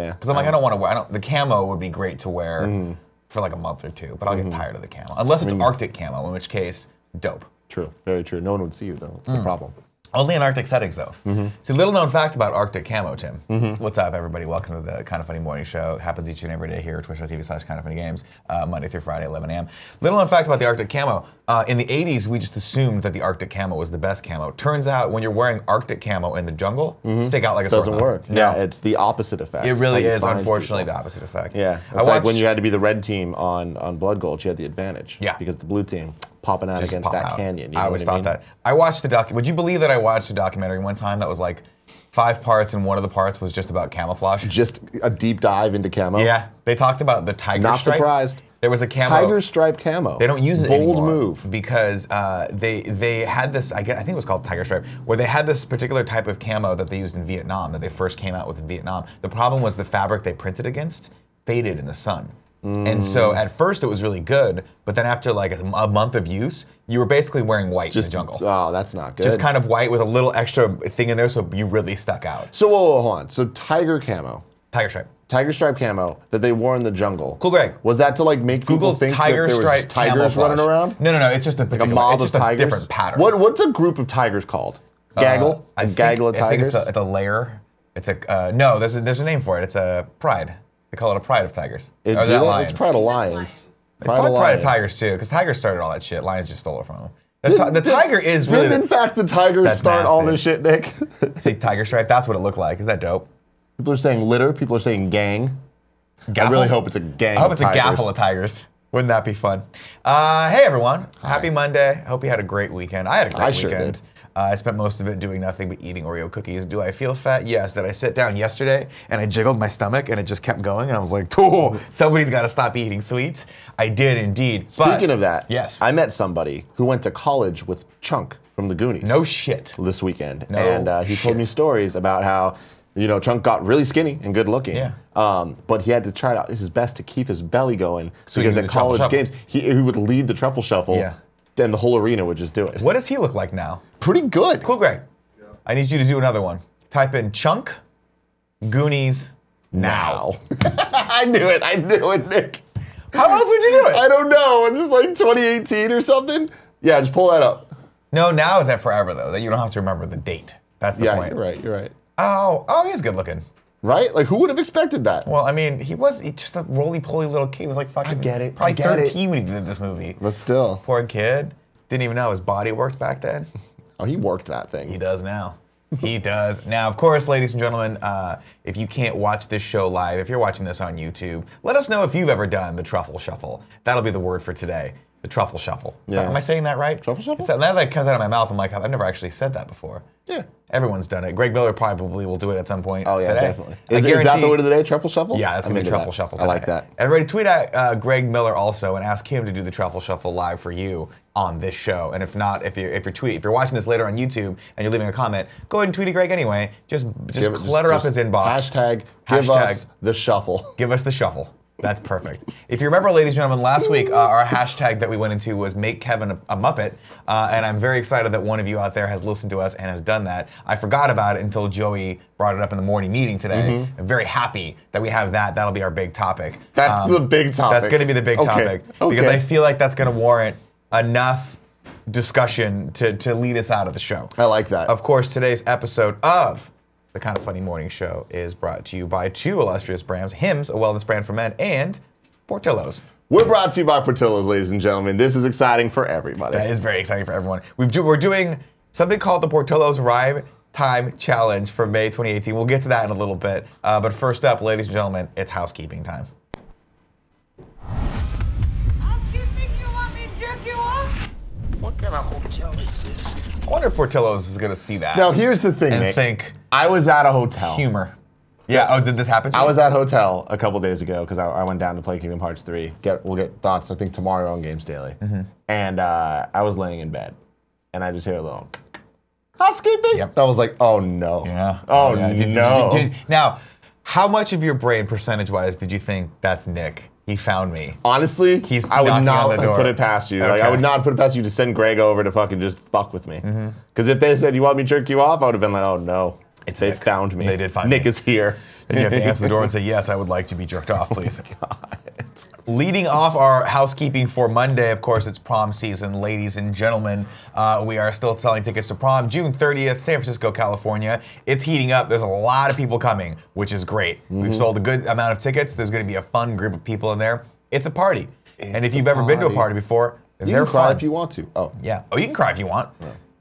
Yeah. Because I'm like, I don't want to wear. The camo would be great to wear for like a month or two, but I'll get tired of the camo. Unless it's Arctic camo, in which case, dope. True. Very true. No one would see you though. That's the problem. Only in Arctic settings, though. See, little known fact about Arctic camo, Tim. What's up, everybody? Welcome to the Kind of Funny Morning Show. It happens each and every day here at twitch.tv/kindoffunnygames, Monday through Friday, 11 a.m. Little known fact about the Arctic camo. In the 80s, we just assumed that the Arctic camo was the best camo. Turns out, when you're wearing Arctic camo in the jungle, stick out like a sore thumb. Doesn't work. No. Yeah, it's the opposite effect. It really is, unfortunately, the opposite effect. Yeah. It's like when you had to be the red team on Blood Gulch, you had the advantage. Yeah. Because the blue team popping out against that canyon. You know I always thought that. I watched the documentary. Would you believe that I watched a documentary one time that was like 5 parts and one of the parts was just about camouflage? Just a deep dive into camo? Yeah. They talked about the tiger stripe. Not surprised. There was a camo. Tiger stripe camo. They don't use it anymore. Bold move. Because they had this, I think it was called tiger stripe, where they had this particular type of camo that they used in Vietnam, that they first came out with in Vietnam. The problem was the fabric they printed against faded in the sun. And so at first it was really good, but then after like a month of use, you were basically wearing white in the jungle. Oh, that's not good. Just kind of white with a little extra thing in there, so you really stuck out. So hold on. So tiger camo. Tiger stripe. Tiger stripe camo that they wore in the jungle. Cool, Greg. Was that to like make people think tiger that there was tigers running around? No, it's just a particular, mob it's just of tigers? a different pattern. What's a group of tigers called? Gaggle? I gaggle of tigers? I think it's a lair. It's a no. There's a name for it. It's a pride. They call it a pride of tigers. Or is that lions? It's pride of lions. Pride of tigers too, because tigers started all that shit. Lions just stole it from them. The tiger is really. Did in fact the tigers start all this shit, Nick? See, tiger stripe. That's what it looked like. Isn't that dope? People are saying litter. People are saying gang. Gaffle? I really hope it's a gang. I hope it's a gaffle of tigers. Wouldn't that be fun? Hey everyone, happy Monday. Hope you had a great weekend. I had a great weekend. Sure did. I spent most of it doing nothing but eating Oreo cookies. Do I feel fat? Yes. Did I sit down yesterday and I jiggled my stomach and it just kept going and I was like, oh, somebody's got to stop eating sweets. I did indeed. Speaking of that, yes, I met somebody who went to college with Chunk from the Goonies. No shit. This weekend. No and he told me stories about how, you know, Chunk got really skinny and good looking. Yeah. But he had to try his best to keep his belly going so because at college games, he would lead the truffle shuffle. Yeah. And the whole arena would just do it. What does he look like now? Pretty good. Cool, Greg. Yeah. I need you to do another one. Type in Chunk, Goonies, now. I knew it, Nick. How else would you do it? I don't know. Just like 2018 or something. Yeah, just pull that up. No, now is that forever though. That you don't have to remember the date. That's the point. Yeah, you're right. Oh, he's good looking. Right? Like, who would have expected that? Well, I mean, he just a roly-poly little kid. He was like fucking. I get it. Probably 13 when he did this movie. But still. Poor kid. Didn't even know his body worked back then. Oh, he worked that thing. He does now. He does. Now, of course, ladies and gentlemen, if you can't watch this show live, if you're watching this on YouTube, let us know if you've ever done the truffle shuffle. That'll be the word for today. The truffle shuffle. Am I saying that right? Truffle shuffle? Now that comes out of my mouth, I'm like, I've never actually said that before. Yeah. Everyone's done it. Greg Miller probably will do it at some point today. Definitely. Is that the word of the day, truffle shuffle? Yeah, that's going to be truffle shuffle today. I like that. Everybody tweet at Greg Miller also and ask him to do the truffle shuffle live for you on this show. And if not, if you're watching this later on YouTube and you're leaving a comment, go ahead and tweet at Greg anyway. Just clutter up his inbox. Hashtag give us the shuffle. Give us the shuffle. That's perfect. If you remember, ladies and gentlemen, last week our hashtag that we went into was make Kevin a Muppet, and I'm very excited that one of you out there has listened to us and has done that. I forgot about it until Joey brought it up in the morning meeting today. I'm very happy that we have that. That'll be our big topic. That's the big topic. That's going to be the big topic because I feel like that's going to warrant enough discussion to lead us out of the show. I like that. Of course, today's episode of The Kind of Funny Morning Show is brought to you by 2 illustrious brands, Hims, a wellness brand for men, and Portillo's. We're brought to you by Portillo's, ladies and gentlemen. This is exciting for everybody. That is very exciting for everyone. We're doing something called the Portillo's Rhyme Time Challenge for May 2018. We'll get to that in a little bit. But first up, ladies and gentlemen, it's housekeeping time. Housekeeping, you want me to jerk you off? What kind of hotel is this? I wonder if Portillo's is going to see that. Now, here's the thing, and Nick. think I was at a hotel. Humor. Yeah. Oh, did this happen to you? I was at a hotel a couple days ago because I went down to play Kingdom Hearts 3. We'll get thoughts, I think, tomorrow on Games Daily. And I was laying in bed, and I just hear a little housekeeping. Yep. I was like, oh no. Yeah. Oh yeah. no. Now, how much of your brain, percentage-wise, did you think that's Nick? He found me. Honestly, He's I would knocking not on the door. put it past you. Like, Okay. I would not put it past you to send Greg over to fucking just fuck with me. Because if they said, you want me to jerk you off, I would have been like, oh no. They found me. They did find Nick me. is here. And you have to answer the door and say, yes, I would like to be jerked off, please. God. Leading off our housekeeping for Monday, of course, it's prom season, ladies and gentlemen. We are still selling tickets to prom, June 30th, San Francisco, California. It's heating up. There's a lot of people coming, which is great. We've sold a good amount of tickets. There's going to be a fun group of people in there. It's a party. And if you've ever been to a party before, You they're can cry fun. if you want to. Oh. Yeah. Oh, you can cry if you want.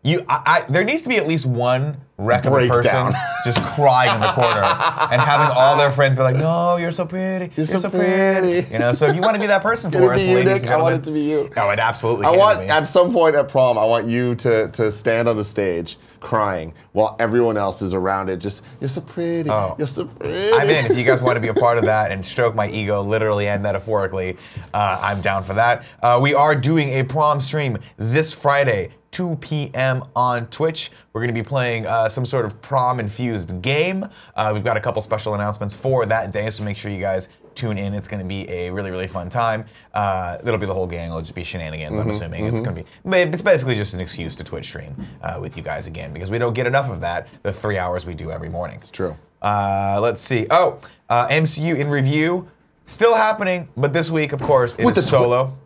There needs to be at least one wreck of a Breakdown. person just crying in the corner and having all their friends be like, "No, you're so pretty. You're so pretty." You know. So if you want to be that person Could it for us, be you, ladies Nick? and gentlemen, I want it to be you. Oh, it absolutely. I can want, be. at some point at prom, I want you to stand on the stage crying while everyone else is around it. Just, you're so pretty. Oh. You're so pretty. I'm in. If you guys want to be a part of that and stroke my ego, literally and metaphorically, I'm down for that. We are doing a prom stream this Friday, 2 p.m. on Twitch. We're going to be playing some sort of prom-infused game. We've got a couple special announcements for that day, so make sure you guys tune in. It's going to be a really, really fun time. It'll be the whole gang. It'll just be shenanigans, I'm assuming. It's going to be, it's basically just an excuse to Twitch stream with you guys again, because we don't get enough of that, the 3 hours we do every morning. It's true. Let's see. MCU in review, still happening, but this week, of course, it is Solo.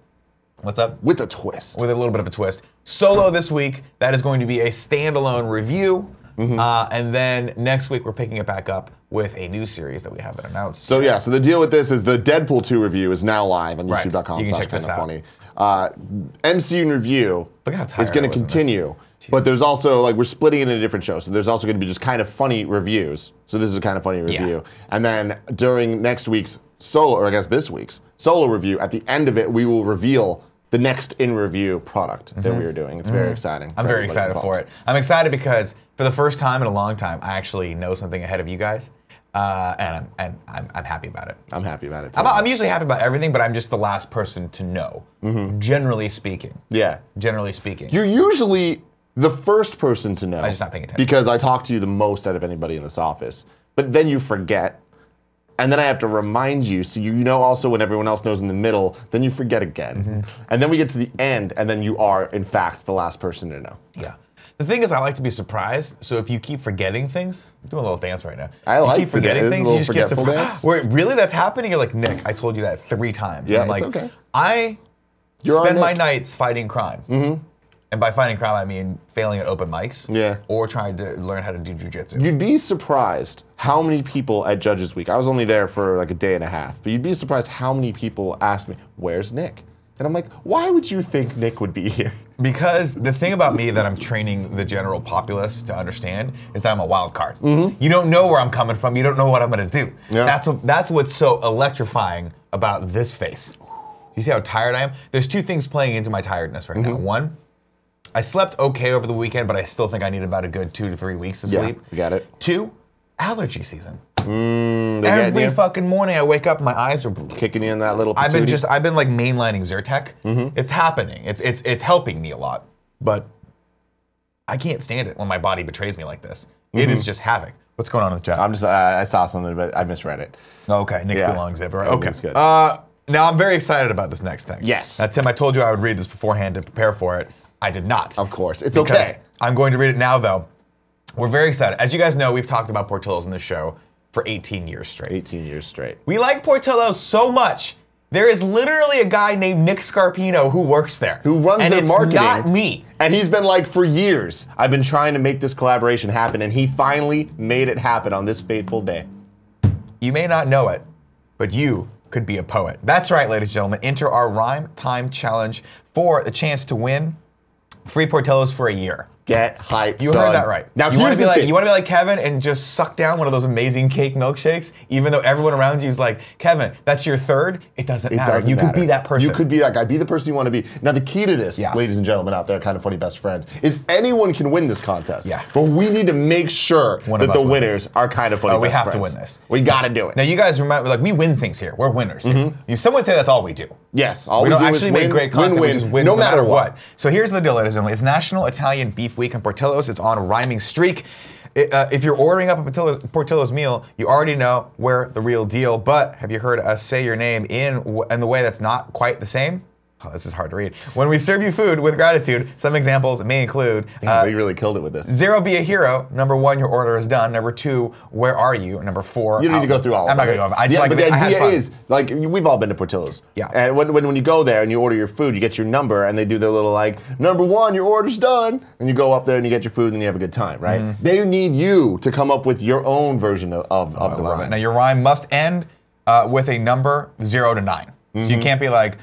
What's up? With a twist. With a little bit of a twist. Solo this week, that is going to be a standalone review. And then next week, we're picking it back up with a new series that we haven't announced. So yeah, so the deal with this is the Deadpool 2 review is now live on Right. youtube.com. You can check this out. Funny. MCU in review Look how tired is going I to was in this. continue. But there's also, like, we're splitting it into different shows. So there's also going to be just kind of funny reviews. So this is a kind of funny review. And then during next week's Solo, or I guess this week's Solo review, at the end of it, we will reveal the next in-review product that we are doing. It's very exciting. I'm very excited for it. I'm excited because for the first time in a long time, I actually know something ahead of you guys. And I'm happy about it. I'm happy about it too. I'm usually happy about everything, but I'm just the last person to know, generally speaking. Yeah. Generally speaking. You're usually the first person to know. I'm just not paying attention. Because I talk to you the most out of anybody in this office. But then you forget. And then I have to remind you, so you know also when everyone else knows in the middle, then you forget again. And then we get to the end, and then you are, in fact, the last person to know. Yeah. The thing is, I like to be surprised, so if you keep forgetting things, I'm doing a little dance right now. I you like keep forgetting forgetting. things, This you is just a get little surprised. forgetful dance. Where really that's happening, you're like, Nick, I told you that 3 times. Yeah, and I'm it's like, okay. I You're on spend my Nick. nights fighting crime. And by fighting crime, I mean failing at open mics. Yeah. Or trying to learn how to do jujitsu. You'd be surprised how many people at Judges Week, I was only there for like a day and a half, but you'd be surprised how many people asked me, where's Nick? And I'm like, why would you think Nick would be here? Because the thing about me that I'm training the general populace to understand is that I'm a wild card. You don't know where I'm coming from. You don't know what I'm going to do. Yeah. That's what's so electrifying about this face. You see how tired I am? There's 2 things playing into my tiredness right now. One, I slept okay over the weekend, but I still think I need about a good 2 to 3 weeks of sleep. You got it. 2, allergy season. They Every getting you? fucking morning I wake up, my eyes are Kicking you in that little I've been patootie? like mainlining Zyrtec. It's happening. It's helping me a lot, but I can't stand it when my body betrays me like this. It is just havoc. What's going on in the chat? I'm just, I saw something, but I misread it. Okay, Nick Yeah. belongs everywhere. Oh, Okay, that's good. now I'm very excited about this next thing. Yes. Now, Tim, I told you I would read this beforehand to prepare for it. I did not. Of course. It's Because okay. I'm going to read it now, though. We're very excited. As you guys know, we've talked about Portillo's in this show for 18 years straight. 18 years straight. We like Portillo's so much. There is literally a guy named Nick Scarpino who works there. Who runs and their it's marketing. not me. And he's been like, for years, I've been trying to make this collaboration happen, and he finally made it happen on this fateful day. You may not know it, but you could be a poet. That's right, ladies and gentlemen. Enter our Rhyme Time Challenge for the chance to win free Portillo's for a year. Get hyped, You son. heard that right. Now, you want here's to be the like thing. you want to be like Kevin and just suck down one of those amazing cake milkshakes, even though everyone around you is like, Kevin, that's your third. It doesn't matter. doesn't You matter. could be that person. You could be that guy. Be the person you want to be. Now, the key to this, Yeah. ladies and gentlemen out there, kind of funny best friends, is anyone can win this contest. Yeah. But we need to make sure One of that us the wins it. winners are kind of funny we best have to friends. win this. We got to do it. Now, you guys remember, like, we win things here. We're winners here. Some would say that's all we do. Yes. All We don't do is actually win, make great content, we win, just win no matter what. So here's the deal, ladies and gentlemen. It's National Italian Beef Week on Portillo's. It's on a rhyming streak. If you're ordering up a Portillo's meal, you already know we're the real deal. But have you heard us say your name in the way that's not quite the same? Oh, this is hard to read. When we serve you food with gratitude, some examples may include... Damn, they really killed it with this. 0, be a hero. Number 1, your order is done. Number 2, where are you? Number 4, You don't need to go through all of them. I'm not going to go. I just yeah, like but the idea is, like, we've all been to Portillo's. Yeah. And when you go there and you order your food, you get your number, and they do their little, like, number 1, your order's done. And you go up there and you get your food, and you have a good time, right? They need you to come up with your own version of the rhyme. Now, your rhyme must end with a number 0 to 9. So you can't be like...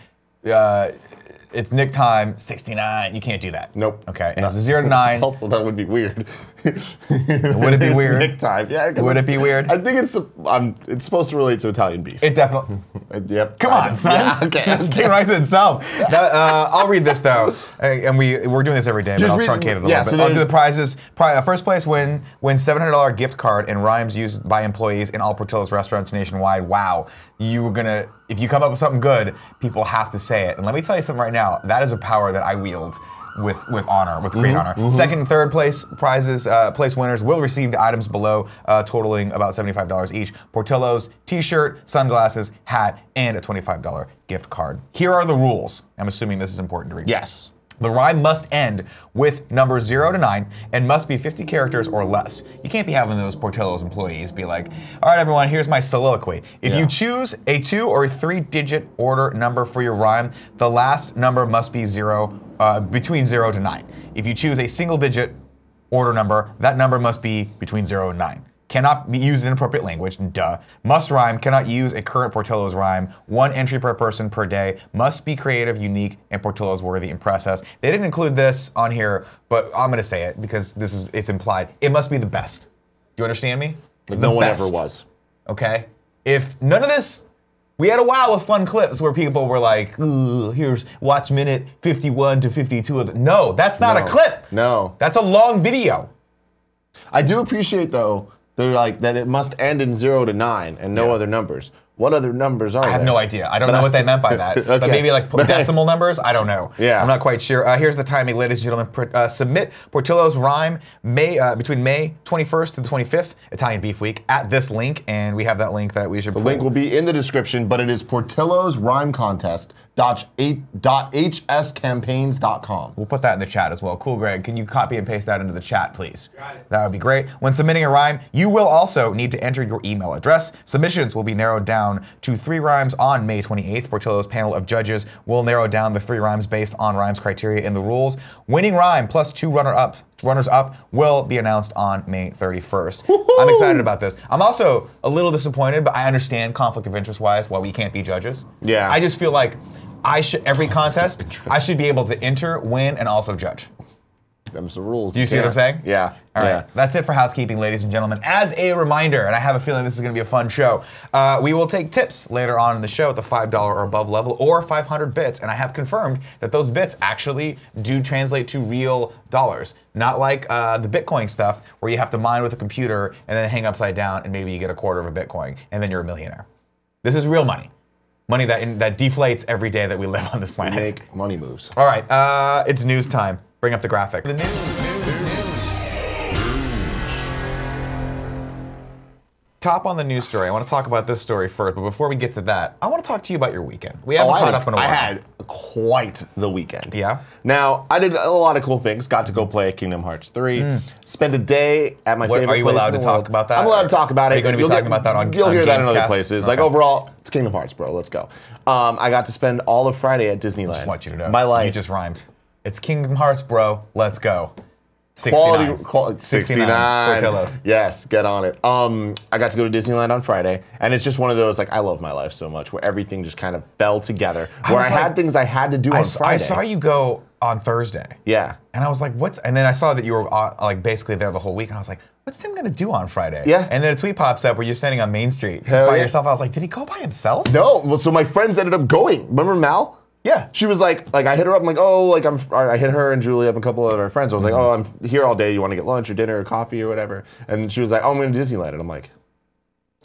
it's Nick time, 69. You can't do that. Nope. Okay. And it's 0 to 9. Also, that would be weird. Would it be weird? Nick time. Yeah. Would it be weird? I think it's supposed to relate to Italian beef. It definitely. Yep. Come on, son. Yeah, okay. It's right to itself. I'll read this though, and we're doing this every day, but I'll truncate it a little bit. So I'll do the prizes. First place wins $700 gift card and rhymes used by employees in all Portillo's restaurants nationwide. Wow, if you come up with something good, people have to say it. And let me tell you something right now. That is a power that I wield with honor, with great honor. Second and third place prizes, place winners will receive the items below, totaling about $75 each. Portillo's t-shirt, sunglasses, hat, and a $25 gift card. Here are the rules. I'm assuming this is important to read. Yes. The rhyme must end with numbers 0 to 9 and must be 50 characters or less. You can't be having those Portillo's employees be like, all right, everyone, here's my soliloquy. If you choose a 2 or 3-digit order number for your rhyme, the last number must be between 0 to 9. If you choose a single-digit order number, that number must be between 0 and 9. Cannot be used in inappropriate language, duh. Must rhyme, cannot use a current Portillo's rhyme. 1 entry per person per day. Must be creative, unique, and Portillo's worthy. Impress us. They didn't include this on here, but I'm gonna say it because it's implied. It must be the best. Do you understand me? Like no one ever was. Okay? If none of this, we had a while of fun clips where people were like, here's watch minute 51 to 52 of it. No, that's not a clip. No. That's a long video. I do appreciate though, they're like that it must end in 0 to 9 and no other numbers. What other numbers are there? I have no idea. I don't know what they meant by that. Okay. But maybe like decimal numbers? I don't know. Yeah. I'm not quite sure. Here's the timing, ladies and gentlemen. Submit Portillo's rhyme between May 21st to the 25th, Italian Beef Week, at this link. And we have that link that we should The link will be in the description, but it is Portillo's Rhyme Contest.hscampaigns.com. We'll put that in the chat as well. Cool, Greg. Can you copy and paste that into the chat, please? Got it. That would be great. When submitting a rhyme, you will also need to enter your email address. Submissions will be narrowed down to 3 rhymes on May 28th. Portillo's panel of judges will narrow down the 3 rhymes based on rhymes criteria in the rules. Winning rhyme plus 2 runners up will be announced on May 31st. I'm excited about this. I'm also a little disappointed, but I understand conflict of interest wise why we can't be judges. Yeah. I just feel like every contest, I should be able to enter, win, and also judge. Them's the rules. Do you see what I'm saying? Yeah. All right. That's it for housekeeping, ladies and gentlemen. As a reminder, and I have a feeling this is going to be a fun show, we will take tips later on in the show at the $5 or above level or 500 bits, and I have confirmed that those bits actually do translate to real dollars. Not like the Bitcoin stuff where you have to mine with a computer and then hang upside down and maybe you get a quarter of a Bitcoin and then you're a millionaire. This is real money. Money that deflates every day that we live on this planet. Make money moves. All right, it's news time. Bring up the graphic. The news. Top on the news story. I want to talk about this story first, but before we get to that, I want to talk to you about your weekend. We haven't caught up in a while. I had quite the weekend. Yeah? Now, I did a lot of cool things. Got to go play Kingdom Hearts 3. Spent a day at my favorite place. Are you allowed to talk about that? I'm allowed to talk about it. Are you going to be talking about that on You'll hear that in other Gamescast? places. Okay. Like overall, it's Kingdom Hearts, bro. Let's go. I got to spend all of Friday at Disneyland. I just want you to know. My life. You just rhymed. It's Kingdom Hearts, bro. Let's go. 69. Quality 69. Portillo's. Yes, get on it. I got to go to Disneyland on Friday, and it's just one of those, like, I love my life so much, where everything just kind of fell together. Where I had things I had to do on Friday. I saw you go on Thursday. Yeah. And I was like, what's, and then I saw that you were like basically there the whole week, and I was like, what's Tim gonna do on Friday? Yeah. And then a tweet pops up where you're standing on Main Street just by yourself. I was like, did he go by himself? No, well, so my friends ended up going. Remember Mal? Yeah. She was like I hit her up, I'm like, oh, like I hit her and Julie up and a couple of our friends. I was like, oh, I'm here all day. You want to get lunch or dinner or coffee or whatever? And she was like, oh, I'm going to Disneyland. And I'm like,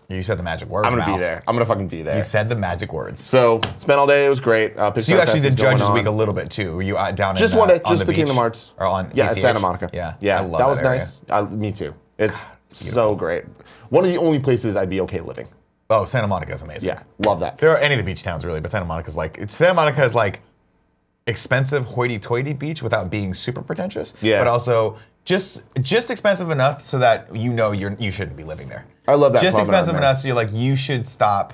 you said the magic words. I'm going to be there. I'm going to fucking be there. You said the magic words. So spent all day. It was great. So you actually did Judges Week a little bit too. Were you down just in one day, on just the the beach? Kingdom Hearts. Or on yeah, PCH? at Santa Monica. Yeah, yeah, I love that was area. nice. Me too. It's so great. One of the only places I'd be okay living. Oh, Santa Monica is amazing. Yeah, love that. There are any of the beach towns really, but Santa Monica is like expensive hoity-toity beach without being super pretentious. Yeah. But also just expensive enough so that you shouldn't be living there. I love that. Just promenade, expensive man. enough so you're like, you should stop.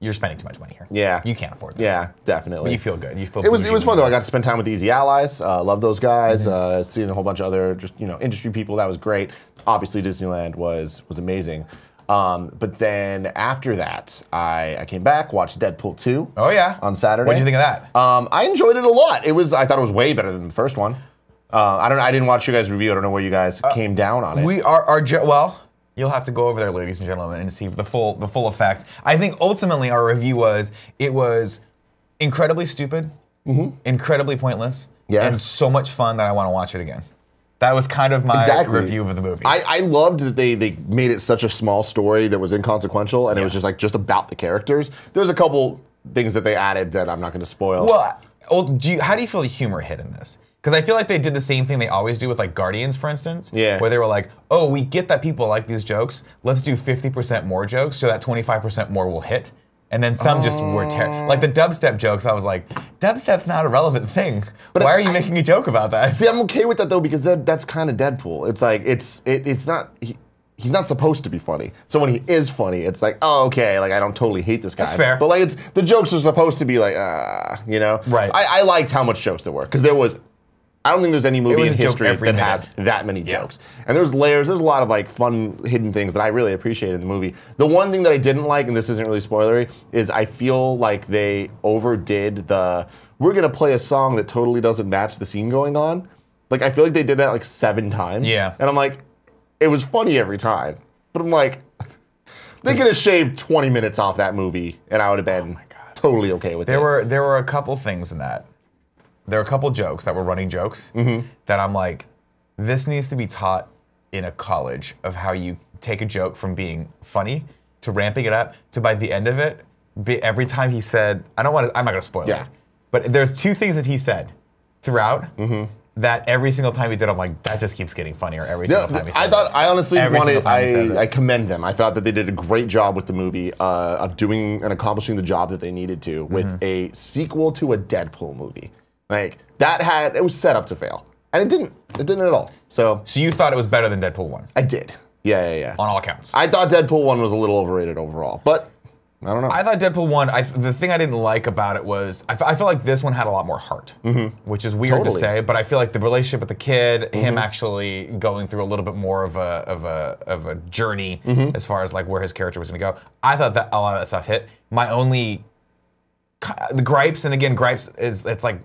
You're spending too much money here. Yeah. You can't afford this. Yeah, definitely. But you feel good. You feel It was bougie fun when though. you I got to spend time with Easy Allies. Love those guys. Mm-hmm. Seeing a whole bunch of other just industry people. That was great. Obviously Disneyland was amazing. But then after that, I came back, watched Deadpool 2. Oh yeah. On Saturday. What did you think of that? I enjoyed it a lot. I thought it was way better than the first one. I didn't watch you guys review. I don't know where you guys came down on it. We are well. You'll have to go over there, ladies and gentlemen, and see the full effect. I think ultimately our review was incredibly stupid, incredibly pointless, and so much fun that I want to watch it again. That was kind of my review of the movie. I loved that they made it such a small story that was inconsequential, and it was just about the characters. There's a couple things that they added that I'm not going to spoil. Well, how do you feel the humor hit in this? Because I feel like they did the same thing they always do with like Guardians, for instance. Yeah. Where they were like, oh, we get that people like these jokes. Let's do 50% more jokes so that 25% more will hit. And then some just were like the dubstep jokes. I was like, dubstep's not a relevant thing. But why are you making a joke about that? See, I'm okay with that though because that's kind of Deadpool. It's like it's not. He's not supposed to be funny. So when he is funny, it's like, oh, okay, like I don't totally hate this guy. That's fair. But like the jokes are supposed to be like, Right. I liked how much jokes there were because there was. I don't think there's any movie in a joke history every that minute. has that many jokes. And there's layers, there's a lot of like fun hidden things that I really appreciated in the movie. The one thing that I didn't like, and this isn't really spoilery, is I feel like they overdid we're gonna play a song that totally doesn't match the scene going on. Like I feel like they did that like 7 times. Yeah. And I'm like, it was funny every time. But I'm like, they could have shaved 20 minutes off that movie and I would have been totally okay with it. There were a couple things in that. There were a couple jokes that were running jokes that I'm like, this needs to be taught in a college of how you take a joke from being funny to ramping it up to by the end of it, every time he said, I'm not gonna spoil it, but there's 2 things that he said throughout that every single time he did, I'm like, that just keeps getting funnier every single time he says it. I honestly I I commend them. I thought that they did a great job with the movie of doing and accomplishing the job that they needed to with a sequel to a Deadpool movie. Like it was set up to fail, and it didn't. It didn't at all. So you thought it was better than Deadpool 1? I did. Yeah. On all accounts. I thought Deadpool 1 was a little overrated overall, but I don't know. I thought Deadpool 1, the thing I didn't like about it was, I feel like this one had a lot more heart, which is weird to say, but I feel like the relationship with the kid, him actually going through a little bit more of a journey as far as like where his character was gonna go. I thought that a lot of that stuff hit. My only, the gripes, and again, gripes is, it's like,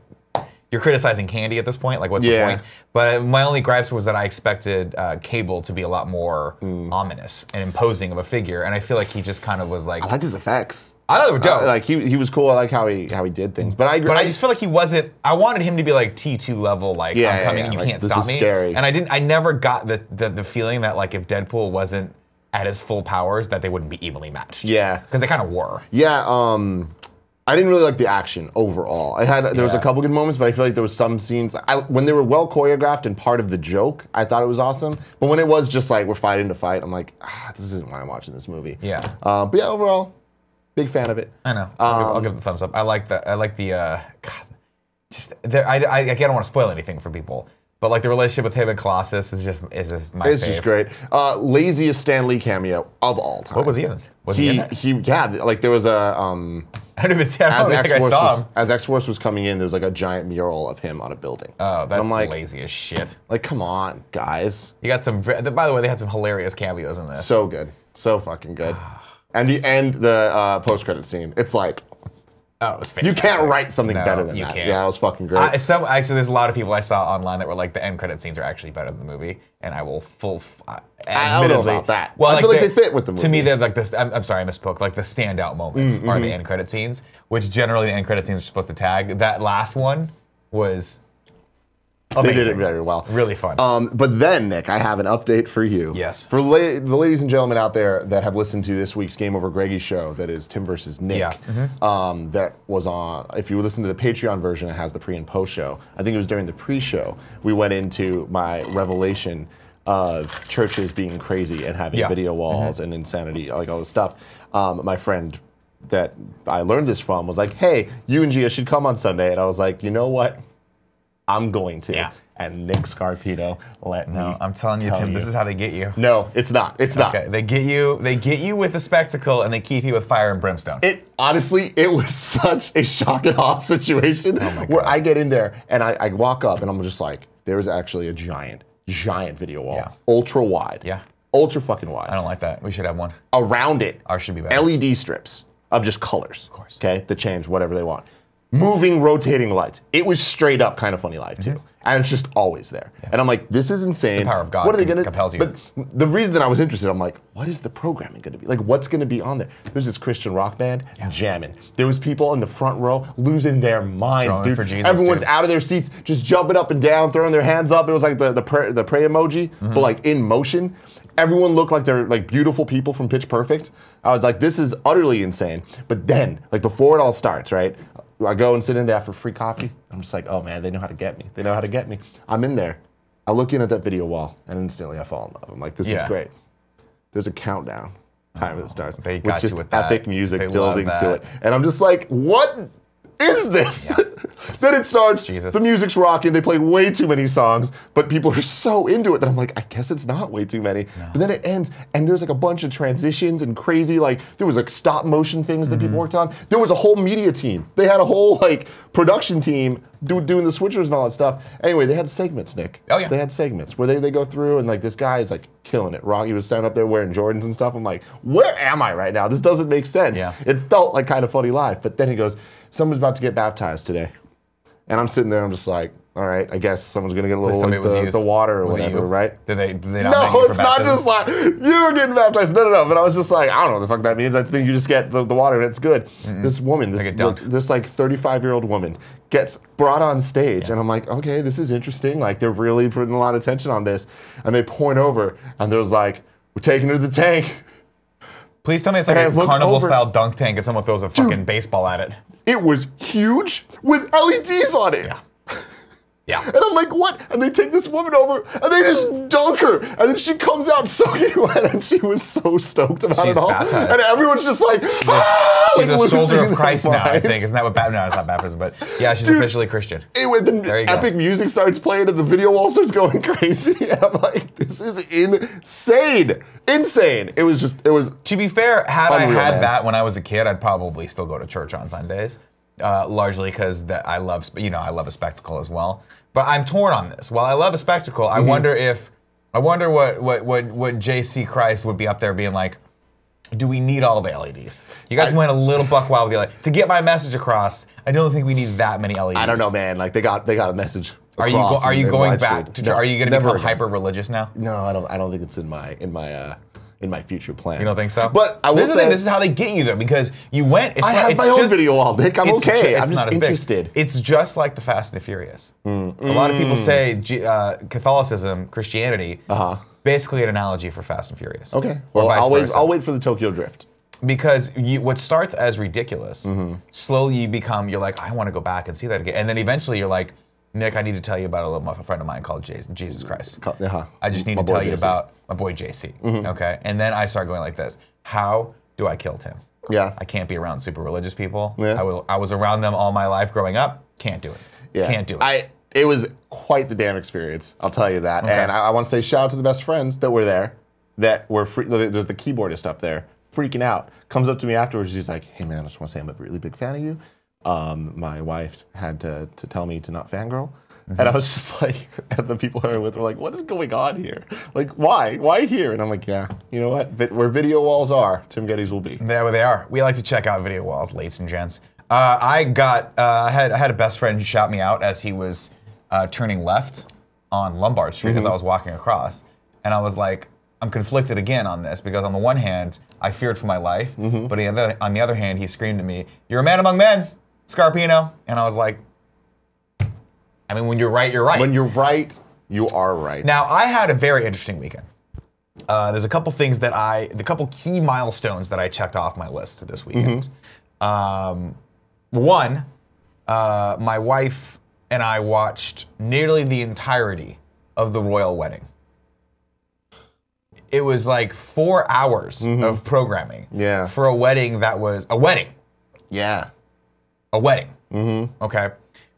you're criticizing Candy at this point, like what's the point? But my only gripes was that I expected Cable to be a lot more ominous and imposing of a figure, and I feel like he just kind of was like. I liked his effects. I thought they were dope. Like he was cool. I like how he did things. But I agree. But I just feel like he wasn't. I wanted him to be like T2 level, like I'm coming and you like, can't this stop is me. Scary. And I never got the feeling that like if Deadpool wasn't at his full powers, that they wouldn't be evenly matched. Yeah. Because they kind of were. Yeah. I didn't really like the action overall. There was a couple good moments, but I feel like there was some scenes when they were well choreographed and part of the joke. I thought it was awesome, but when it was just like we're fighting to fight, I'm like, this isn't why I'm watching this movie. Yeah. But yeah, overall, big fan of it. I know. I'll give it the thumbs up. I like the. God, just there. I don't want to spoil anything for people. But like the relationship with him and Colossus is just my It's just great. Laziest Stan Lee cameo of all time. What was he in? Was he in it? Like there was a. I don't think I saw him. As X-Force was coming in, there was like a giant mural of him on a building. Oh, that's like, lazy as shit. Like, come on, guys. You got some. By the way, they had some hilarious cameos in this. So good, so fucking good. And the post-credit scene. It's like. Oh, it was fantastic. You can't write soming better than that. Can't. Yeah, it was fucking great. Actually, there's a lot of people I saw online that were like, the end credit scenes are actually better than the movie, and I will I don't know about that. Well, I feel like they fit with the movie. To me, they're like this. I'm sorry, I misspoke. Like the standout moments are the end credit scenes, which generally the end credit scenes are supposed to tag. That last one was amazing. They did it very well. Really fun. But then, Nick, I have an update for you. Yes. For the ladies and gentlemen out there that have listened to this week's Game Over Greggy show, that is Tim versus Nick. Yeah. That was on. If you listen to the Patreon version, it has the pre and post show. I think it was during the pre-show we went into my revelation of churches being crazy and having video walls and insanity, like all this stuff. My friend I learned this from was like, hey, you and Gia should come on Sunday. And I was like, you know what? I'm going to. Yeah. And Nick Scarpino let me. No, I'm telling you, Tim, this is how they get you. No, it's not. It's not. Okay, they get you with the spectacle and they keep you with fire and brimstone. Honestly, it was such a shock and awe situation where I get in there and I walk up and I'm just like, there is actually a giant video wall. Ultra wide. Yeah. Ultra fucking wide. I don't like that. We should have one. Around it, ours should be better. LED strips of just colors. Of course. Okay, that change whatever they want. Moving, rotating lights. It was straight up Kind of Funny live too. And it's just always there. Yeah. And I'm like, this is insane. It's the power of God. What are they gonna compels you. But the reason that I was interested, I'm like, what is the programming gonna be? Like, what's gonna be on there? There's this Christian rock band jamming. There was people in the front row losing their minds, dude. For Jesus, everyone's out of their seats, just jumping up and down, throwing their hands up. It was like the pray emoji, but like in motion. Everyone looked like they're like beautiful people from Pitch Perfect. I was like, this is utterly insane. But then, like before it all starts, right? I go and sit in there for free coffee. I'm just like, oh man, they know how to get me. They know how to get me. I'm in there. I look in at that video wall, and instantly I fall in love. I'm like, this is great. There's a countdown time that starts. They got with you with epic that. music They building love to that. it. And I'm just like, what is this? Yeah. Then it starts, Jesus. the music's rocking, they played way too many songs, but people are so into it that I'm like, I guess it's not way too many. No. But then it ends, and there's like a bunch of transitions and crazy, like, there was like stop motion things that people worked on. There was a whole media team. They had a whole like production team doing the switchers and all that stuff. Anyway, they had segments, Nick. Oh yeah. They had segments where they go through, and like this guy is like killing it. He was standing up there wearing Jordans and stuff. I'm like, where am I right now? This doesn't make sense. Yeah. It felt like Kind of Funny live, but then he goes, someone's about to get baptized today. And I'm sitting there, I'm just like, all right, I guess someone's gonna get a little like the water or whatever, right? Did they not No, it's not just like, you're getting baptized. No. But I was just like, I don't know what the fuck that means. I think you just get the water and it's good. This woman, this like 35-year-old woman gets brought on stage. And I'm like, okay, this is interesting. Like they're really putting a lot of attention on this. And they point over and there's like, we're taking her to the tank. Please tell me it's like a carnival-style dunk tank and someone throws a fucking baseball at it. It was huge with LEDs on it. Yeah. Yeah. And I'm like, what? And they take this woman over and they just dunk her. And then she comes out soaking wet and she was so stoked about it all. Baptized. And everyone's just like, she's like a soldier of Christ now, I minds. think. Isn't that what baptism? No, it's not baptism, but yeah, she's officially Christian. Anyway, the epic music starts playing and the video wall starts going crazy. And I'm like, this is insane. Insane. It was. To be fair, had I unreal, had man. that when I was a kid, I'd probably still go to church on Sundays. Largely because I love a spectacle as well. But I'm torn on this. While I love a spectacle, I wonder what JC Christ would be up there being like, do we need all the LEDs? You guys went a little buck wild with the LED. To get my message across, I don't think we need that many LEDs. I don't know, man. Like they got a message. Are you going back to? Are you going to become hyper religious now? No, I don't think it's in my future plan. You don't think so? But I will say this is how they get you though, because you went. I have my own video wall, Nick. I'm okay. I'm just interested. It's just like the Fast and the Furious. A lot of people say Catholicism, Christianity, basically an analogy for Fast and Furious. Okay. Well, I'll wait for the Tokyo Drift. Because what starts as ridiculous, slowly you're like, I want to go back and see that again, and then eventually you're like, Nick, I need to tell you about a friend of mine called Jesus Christ. I just need to tell you about my boy JC. Okay, and then I start going like this: how do I kill Tim? Yeah, I can't be around super religious people. Yeah. I was around them all my life growing up. Can't do it. Yeah. Can't do it. It was quite the damn experience. I'll tell you that. Okay. And I want to say shout out to the best friends that were there. That were there's the keyboardist up there freaking out. Comes up to me afterwards. She's like, "Hey man, I just want to say I'm a really big fan of you. My wife had to tell me to not fangirl." And I was just like, and the people I were with were like, what is going on here? Like, why? Why here? And I'm like, yeah, you know what? Where video walls are, Tim Gettys will be. There they are. We like to check out video walls, ladies and gents. I had a best friend shout me out as he was turning left on Lombard Street as I was walking across. And I was like, I'm conflicted again on this because on the one hand, I feared for my life. But on the other hand, he screamed at me, "You're a man among men, Scarpino." And I was like, I mean, when you're right, you're right. When you're right, you are right. Now, I had a very interesting weekend. There's a couple things the couple key milestones that I checked off my list this weekend. One, my wife and I watched nearly the entirety of the royal wedding. it was like 4 hours of programming. Yeah. For a wedding that was a wedding. Yeah. A wedding. Okay.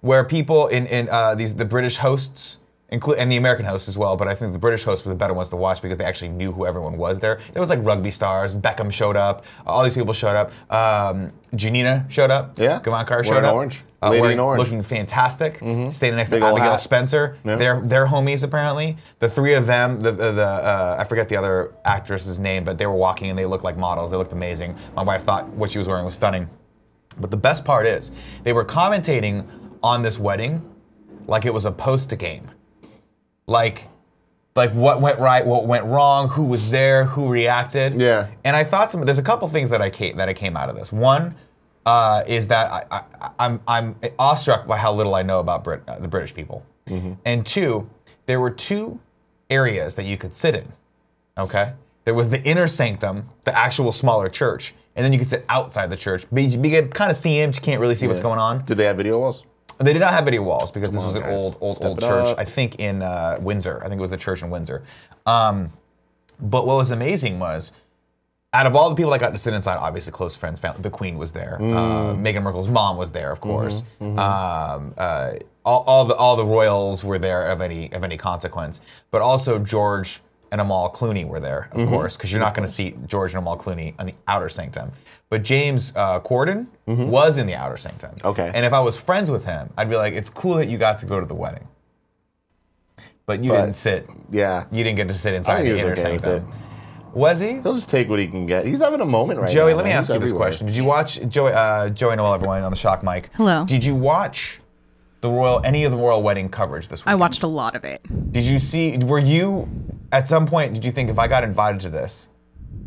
Where people in the British hosts, and the American hosts as well, but I think the British hosts were the better ones to watch because they actually knew who everyone was there. There was like rugby stars, Beckham showed up, all these people showed up. Janina showed up. Yeah. Gavankar showed up. Orange. Lady in orange. Looking fantastic. Standing next Big to ol' Abigail hat. Spencer. Yeah. They're homies apparently. The three of them, I forget the other actress's name, but they were walking and they looked like models. They looked amazing. My wife thought what she was wearing was stunning. But the best part is, they were commentating on this wedding like it was a poster game. Like what went right, what went wrong, who was there, who reacted. Yeah. And I thought there's a couple things that I came out of this. One is that I'm awestruck by how little I know about the British people. And two, there were two areas that you could sit in. Okay. There was the inner sanctum, the actual smaller church, and then you could sit outside the church. But you could kind of see him, but you can't really see what's going on. Did they have video walls? They did not have video walls because this was an guys. old Step it church. up. I think in Windsor. I think it was the church in Windsor. But what was amazing was, out of all the people that got to sit inside, obviously close friends, family, the Queen was there. Meghan Markle's mom was there, of course. All the royals were there of any consequence. But also George and Amal Clooney were there, of course, because you're not going to see George and Amal Clooney on the outer sanctum. But James Corden was in the outer sanctum. Okay. And if I was friends with him, I'd be like, it's cool that you got to go to the wedding. But you didn't sit. Yeah. You didn't get to sit inside he the was inner okay with sanctum. Was he? He'll just take what he can get. He's having a moment right now. Joey, let me man. ask He's you this everywhere. question. Did you watch, Joey Noel, everyone on the shock mic? Hello. Did you watch any of the royal wedding coverage this week? I watched a lot of it. Did you see, were you, at some point, did you think if I got invited to this,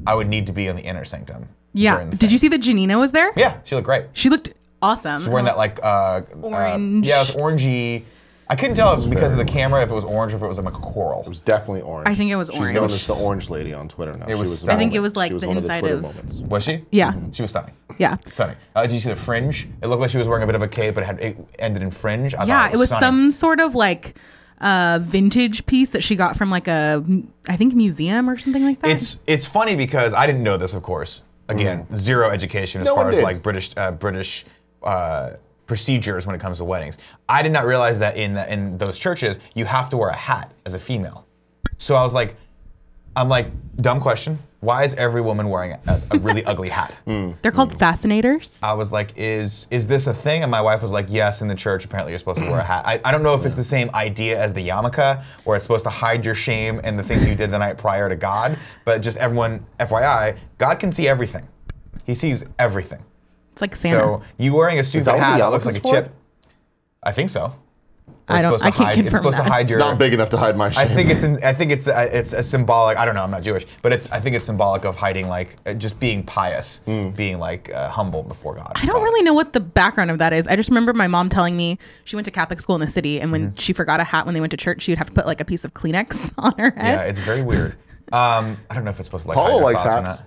I would need to be in the inner sanctum? Yeah. Did you see that Janina was there? Yeah, she looked great. She looked awesome. She's wearing that like, orange. yeah, it was orangey. I couldn't tell if it was because of the camera, if it was orange or if it was like a coral. It was definitely orange. I think it was She's orange. known as the orange lady on Twitter now. It was She stunning. I think it moment. was like She was the one inside Twitter of- moments. Was she? Yeah. She was stunning. Yeah. Stunning. Did you see the fringe? It looked like she was wearing a bit of a cape, but it ended in fringe. I Yeah, thought it was stunning. some sort of like vintage piece that she got from like a, I think, museum or something like that. It's funny because I didn't know this, of course. Again, zero education as No far one as did. like British procedures when it comes to weddings. I did not realize that in those churches you have to wear a hat as a female. So I'm like, dumb question. Why is every woman wearing a really ugly hat? They're called fascinators. I was like, is this a thing? And my wife was like, yes, in the church, apparently you're supposed to wear a hat. I don't know if it's the same idea as the yarmulke, where it's supposed to hide your shame and the things you did the night prior to God, but just everyone, FYI, God can see everything. He sees everything. It's like Santa. So you wearing a stupid that what hat the that looks like a yarmulke's for? chip. I think so. I don't- I can't It's confirm supposed to that. hide It's your. not big enough to hide my shame. I think it's a symbolic. I don't know. I'm not Jewish, but I think it's symbolic of hiding, like just being pious, being like humble before God. I don't really know what the background of that is. I just remember my mom telling me she went to Catholic school in the city, and when she forgot a hat when they went to church, she would have to put like a piece of Kleenex on her Yeah, head. it's very weird. I don't know if it's supposed to like Paula hide your likes thoughts or hats. not.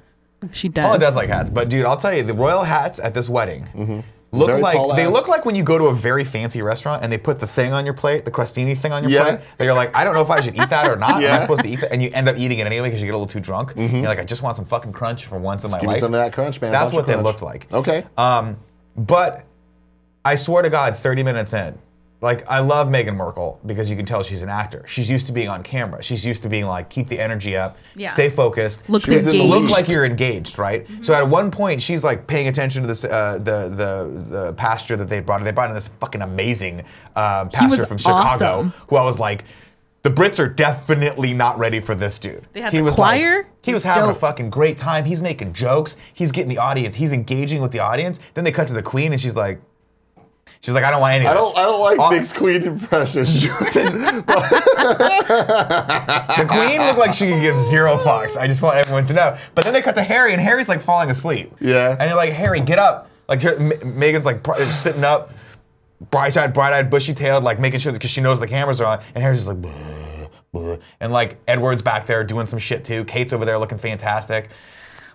She does. Paula does like hats, but dude, I'll tell you, the royal hats at this wedding look Very like Paula-esque. they look like when you go to a very fancy restaurant and they put the thing on your plate, the crostini thing on your Yeah. plate. That you're like, I don't know if I should eat that or not. Am Yeah. I supposed to eat that? And you end up eating it anyway because you get a little too drunk. You're like, I just want some fucking crunch for once in my Give me life. some of that crunch, man. That's Bunch of what that crunch. looks like. Okay. But I swear to God, 30 minutes in, like, I love Meghan Markle because you can tell she's an actor. She's used to being on camera. She's used to being like, keep the energy up, Yeah. stay focused. Looks She was in the engaged. Look like you're engaged, right? So at one point, she's like paying attention to this the pastor that they brought in. They brought in this fucking amazing pastor was from Chicago, awesome. who I was like, the Brits are definitely not ready for this dude. They had he the was choir. Like, he It was was having a dope. fucking great time. He's making jokes. He's getting the audience. He's engaging with the audience. Then they cut to the Queen, and she's like, I don't want any of I this. don't like All- Nick's Queen impressions. The Queen looked like she could give zero fucks. I just want everyone to know. But then they cut to Harry, and Harry's like falling asleep. Yeah. And you're like, Harry, get up. Like Meghan's like just sitting up, bright-eyed, bushy-tailed, like making sure because she knows the cameras are on. And Harry's just like, "Bleh, bleh." And like Edward's back there doing some shit too. Kate's over there looking fantastic.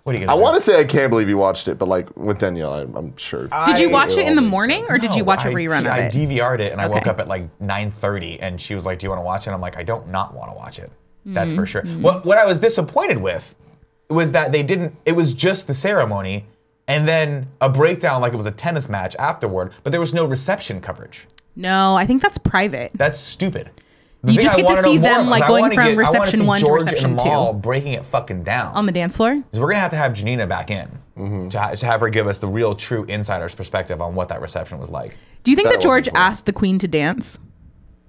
What are you I gonna do? want to say I can't believe you watched it, but like with Danielle, I'm sure. Did you watch it it in the all makes morning, sense. or did you watch a rerun I of it? DVR'd it, and I woke Okay. up at like 9:30, and she was like, "Do you want to watch it?" I'm like, "I don't not want to watch it." That's for sure. What I was disappointed with was that they didn't, it was just the ceremony and then a breakdown like it was a tennis match afterward, but there was no reception coverage. No, I think that's private. That's stupid. You just get to see them like going from reception 1 to reception 2. Breaking it fucking down. On the dance floor? Because we're going to have Janina back in to have her give us the real true insider's perspective on what that reception was like. Do you think that George asked the Queen to dance?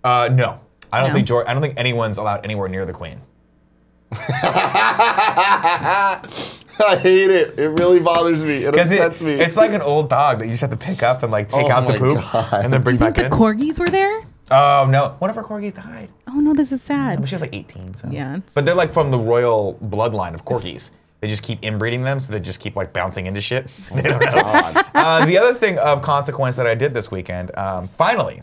No. I don't think George, I don't think anyone's allowed anywhere near the Queen. I hate it. It really bothers me. It upsets me. It's like an old dog that you just have to pick up and like take out the poop and then bring back in. The corgis were there? Oh no, one of our corgis died. Oh no, this is sad. But she was like 18, so. Yeah. But they're like from the royal bloodline of corgis. They just keep inbreeding them, so they just keep like bouncing into shit. They don't know. The other thing of consequence that I did this weekend, finally,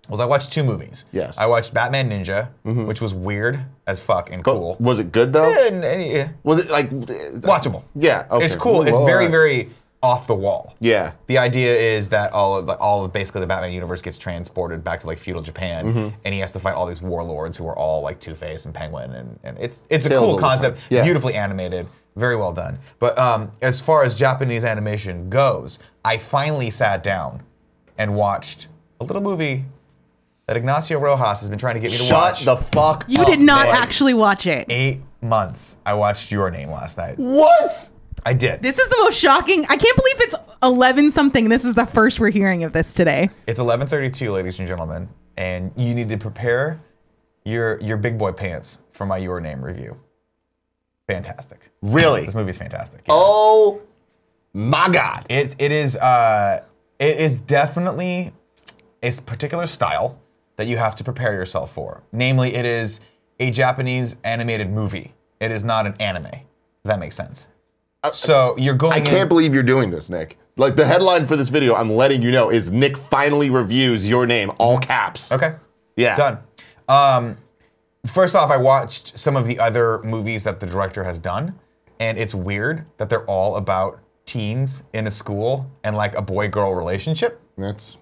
was I watched 2 movies. Yes. I watched Batman Ninja, which was weird as fuck and cool. Was it good though? Yeah. Was it like Watchable? Yeah. Okay. It's cool. It's very, very off the wall. Yeah. The idea is that all of basically the Batman universe gets transported back to like feudal Japan, and he has to fight all these warlords who are all like Two-Face and Penguin, and it's a cool concept, beautifully animated, very well done. But as far as Japanese animation goes, I finally sat down and watched a little movie that Ignacio Rojas has been trying to get me to watch. Shut the fuck up. You did not actually watch it. 8 months. I watched Your Name last night. What? I did. This is the most shocking. I can't believe it's 11 something. This is the first we're hearing of this today. It's 11:32, ladies and gentlemen, and you need to prepare your big boy pants for my Your Name review. Fantastic. Really? This movie's fantastic. Yeah. Oh my God. It is definitely a particular style that you have to prepare yourself for. Namely, it is a Japanese animated movie. It is not an anime, if that makes sense. So you're going I can't believe you're doing this, Nick. Like the headline for this video, I'm letting you know, is Nick finally reviews Your Name, all caps. Okay. Yeah. Done. First off, I watched some of the other movies that the director has done, and it's weird that they're all about teens in a school and like a boy-girl relationship. That's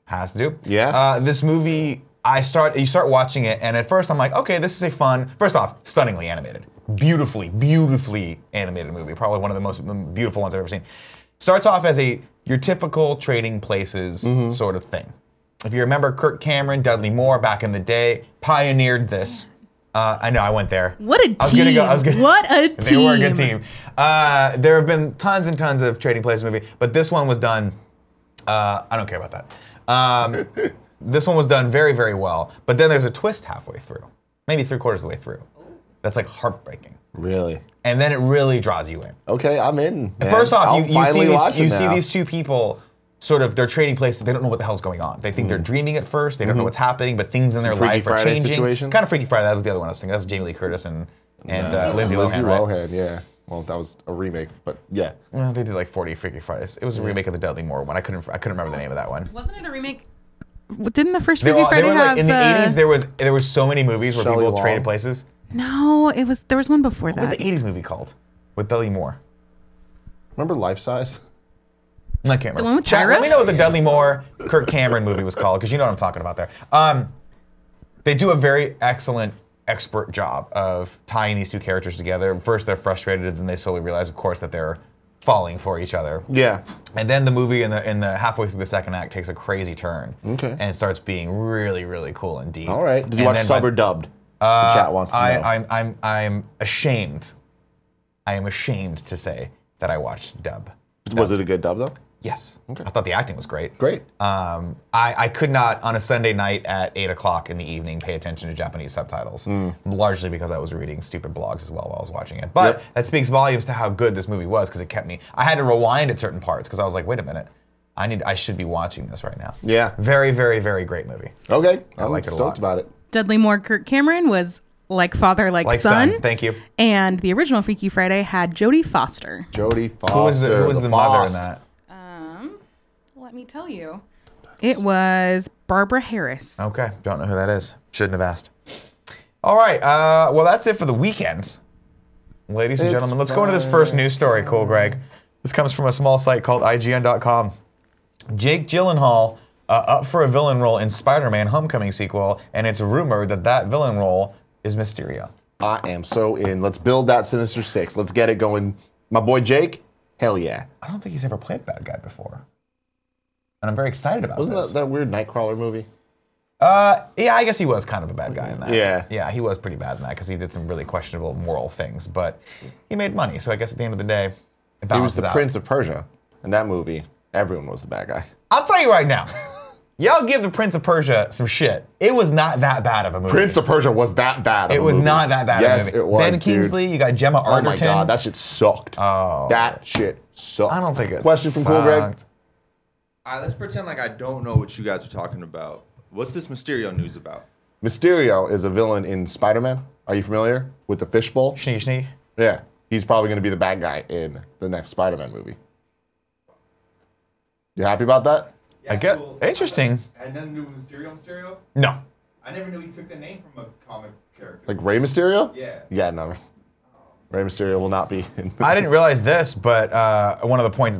has to do. Yeah. This movie, you start watching it, and at first I'm like, okay, this is a fun. First off, stunningly animated, beautifully animated movie. Probably one of the most beautiful ones I've ever seen. Starts off as your typical Trading Places sort of thing. If you remember Kirk Cameron, Dudley Moore back in the day, pioneered this. I know, I went there. What a team. What a team. They were a good team. There have been tons and tons of Trading Places movies, but this one was done, I don't care about that. This one was done very, very well, but then there's a twist halfway through, maybe 3/4 of the way through. That's like heartbreaking. really. And then it really draws you in. Okay, I'm in. Man. First off, you see now. these 2 people sort of, they're trading places, they don't know what the hell's going on. They think they're dreaming at first, they don't know what's happening, but things in their life are Friday changing. Situation? Kind of Freaky Friday, that was the other one I was thinking. That's Jamie Lee Curtis and Lindsay Lohan, right? Yeah. Well, that was a remake, but yeah. Well, they did like 40 Freaky Fridays. It was a remake of the Dudley Moore one. I couldn't remember the name of that one. Wasn't it a remake? Didn't the first Freaky Friday have... In the 80s, there was so many movies where Shelley people Long. traded places. No, there was one before What was that. the 80s movie called? With Dudley Moore? Remember Life Size? I can't remember. The one with Chat, Tyra? let me know what the Dudley Moore, Kirk Cameron movie was called, because you know what I'm talking about there. They do a very excellent, expert job of tying these 2 characters together. First, they're frustrated, and then they slowly realize, of course, that they're falling for each other. Yeah. And then the movie in the halfway through the second act takes a crazy turn. Okay. And starts being really, really cool and deep. All right. Did you watch sub or dubbed? The chat wants to know. I'm ashamed. I am ashamed to say that I watched dub. Was it a good dub though? Yes. Okay. I thought the acting was great. Great. I could not, on a Sunday night at 8 o'clock in the evening, pay attention to Japanese subtitles, largely because I was reading stupid blogs as well while I was watching it. But that speaks volumes to how good this movie was, because it kept me, I had to rewind at certain parts, because I was like, wait a minute, I should be watching this right now. Yeah. Very, very, very great movie. Okay. I liked it a lot. Stoked about it. Dudley Moore, Kirk Cameron was like father, like son. Thank you. And the original Freaky Friday had Jodie Foster. Jodie Foster. Who was the mother in that? Let me tell you. It was Barbara Harris. Okay, don't know who that is. Shouldn't have asked. All right, well, that's it for the weekend. Ladies and gentlemen, let's go into this first news story, Cool Greg. This comes from a small site called IGN.com. Jake Gyllenhaal up for a villain role in Spider-Man Homecoming sequel, and it's rumored that villain role is Mysterio. I am so in. Let's build that Sinister Six. Let's get it going. My boy Jake, hell yeah. I don't think he's ever played a bad guy before. And I'm very excited about Wasn't this. that weird Nightcrawler movie? Yeah, I guess he was kind of a bad guy in that. Yeah. Yeah, he was pretty bad in that because he did some really questionable moral things. But he made money, so I guess at the end of the day, it He was balances the out. Prince of Persia. In that movie, everyone was the bad guy. I'll tell you right now. Y'all give the Prince of Persia some shit. It was not that bad of a movie. Prince of Persia was that bad. It was not that bad Yes, of a movie. it was. Ben Kingsley, you got Gemma Arterton. Oh my god, that shit sucked. Oh. That shit sucked. I don't think it Question from Cool Greg. sucked. All right, let's pretend like I don't know what you guys are talking about. What's this Mysterio news about? Mysterio is a villain in Spider-Man. Are you familiar with the fishbowl? Sneak. Yeah. He's probably going to be the bad guy in the next Spider-Man movie. You happy about that? Yeah, I get interesting. Had nothing to do with Mysterio? No. I never knew he took the name from a comic character. Like Rey Mysterio? Yeah. Yeah, no. Rey Mysterio will not be in. I didn't realize this, but one of the points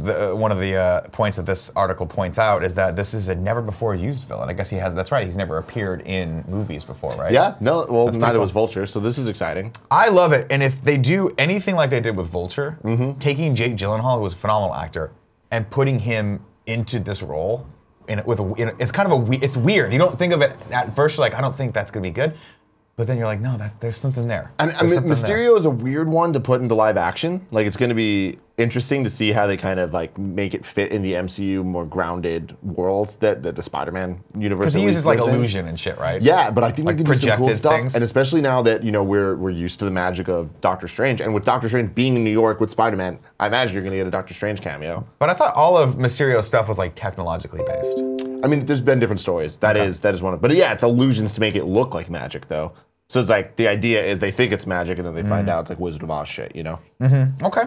that this article points out is that this is a never before used villain. I guess he has. That's right. He's never appeared in movies before, right? Yeah, no. Well, That's neither pretty was Vulture, so this is exciting. I love it. And if they do anything like they did with Vulture, Mm-hmm. taking Jake Gyllenhaal, who was a phenomenal actor, and putting him into this role, it's kind of it's weird. You don't think of it at first. You're like, I don't think that's gonna be good. But then you're like, no, there's something there. And I mean, Mysterio is a weird one to put into live action. Like, it's going to be interesting to see how they kind of like make it fit in the MCU more grounded world that the Spider-Man universe. Because he at uses least like lives in. illusion and shit, right? Yeah, but I think Like they can do some cool projected stuff, things. and especially now that we're used to the magic of Doctor Strange, and with Doctor Strange being in New York with Spider-Man, I imagine you're going to get a Doctor Strange cameo. But I thought all of Mysterio's stuff was like technologically based. I mean, there's been different stories. That is one of. But yeah, it's illusions to make it look like magic, though. So it's like the idea is they think it's magic, and then they find out it's like Wizard of Oz shit, you know? Okay.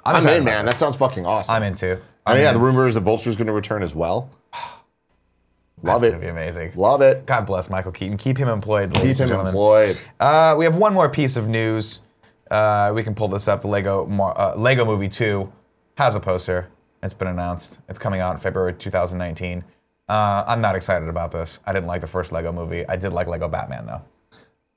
I'm excited in, about man. this. That sounds fucking awesome. I'm into. I mean, yeah, the rumor is that Vulture's going to return as well. That's Love it. gonna be amazing. Love it. God bless Michael Keaton. Keep him employed, Keep ladies and him gentlemen. employed. We have one more piece of news. We can pull this up. The Lego Movie 2 has a poster. It's been announced. It's coming out in February 2019. I'm not excited about this. I didn't like the first Lego movie. I did like Lego Batman, though.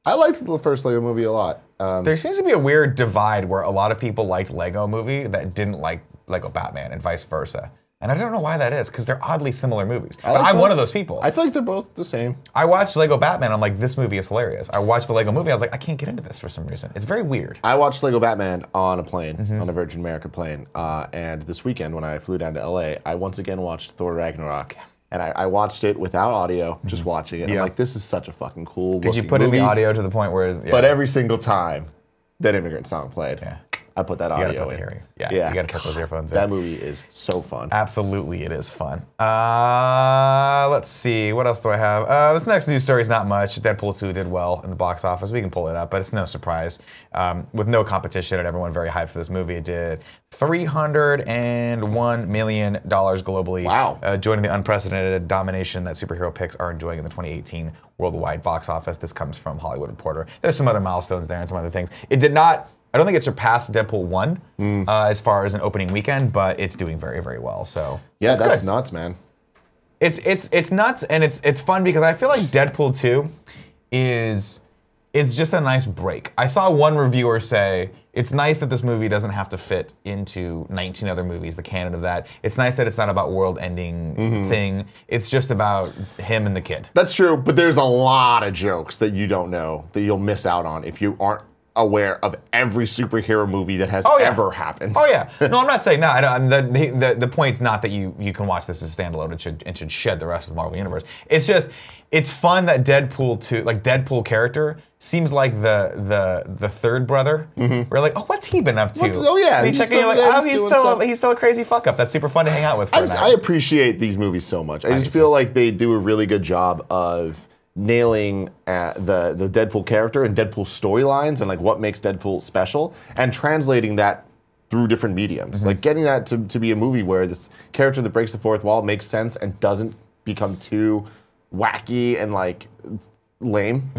I liked the first Lego movie a lot. There seems to be a weird divide where a lot of people liked Lego Movie that didn't like Lego Batman and vice versa. And I don't know why that is, because they're oddly similar movies. But like I'm both. one of those people. I feel like they're both the same. I watched Lego Batman. I'm like, this movie is hilarious. I watched the Lego Movie. I was like, I can't get into this for some reason. It's very weird. I watched Lego Batman on a plane, on a Virgin America plane. And this weekend, when I flew down to LA, I once again watched Thor Ragnarok. And I watched it without audio, just watching it. Yeah. I'm like, this is such a fucking cool Did you looking put in movie. the audio to the point where it's... Yeah. But every single time that Immigrant Song played, Yeah. I put that You gotta audio put the in. hearing. Yeah, you gotta put those earphones in. That movie is so fun. Absolutely, it is fun. Let's see, what else do I have? This next news story is not much. Deadpool 2 did well in the box office. We can pull it up, but it's no surprise. With no competition and everyone very hyped for this movie, it did $301 million globally. Wow. Joining the unprecedented domination that superhero picks are enjoying in the 2018 worldwide box office. This comes from Hollywood Reporter. There's some other milestones there and some other things. It did not... I don't think it surpassed Deadpool 1 as far as an opening weekend, but it's doing very, very well. So Yeah, that's good. nuts, man. It's nuts, and it's fun because I feel like Deadpool 2 it's just a nice break. I saw one reviewer say it's nice that this movie doesn't have to fit into 19 other movies, the canon of that. It's nice that it's not about world-ending thing. It's just about him and the kid. That's true, but there's a lot of jokes that you don't know that you'll miss out on if you aren't aware of every superhero movie that has ever happened. Oh yeah. No, I'm not saying that. The point's not that you can watch this as a standalone. It should shed the rest of the Marvel universe. It's just it's fun that Deadpool 2, like Deadpool character, seems like the third brother. We're like, oh, what's he been up to? Oh yeah. And you he's check in, you're like, still there, oh, he's still a crazy fuck up. That's super fun to hang out with for a night. I appreciate these movies so much. I just do feel like they do a really good job of nailing the Deadpool character and Deadpool storylines and like what makes Deadpool special and translating that through different mediums. Like getting that to be a movie where this character that breaks the fourth wall makes sense and doesn't become too wacky and like lame,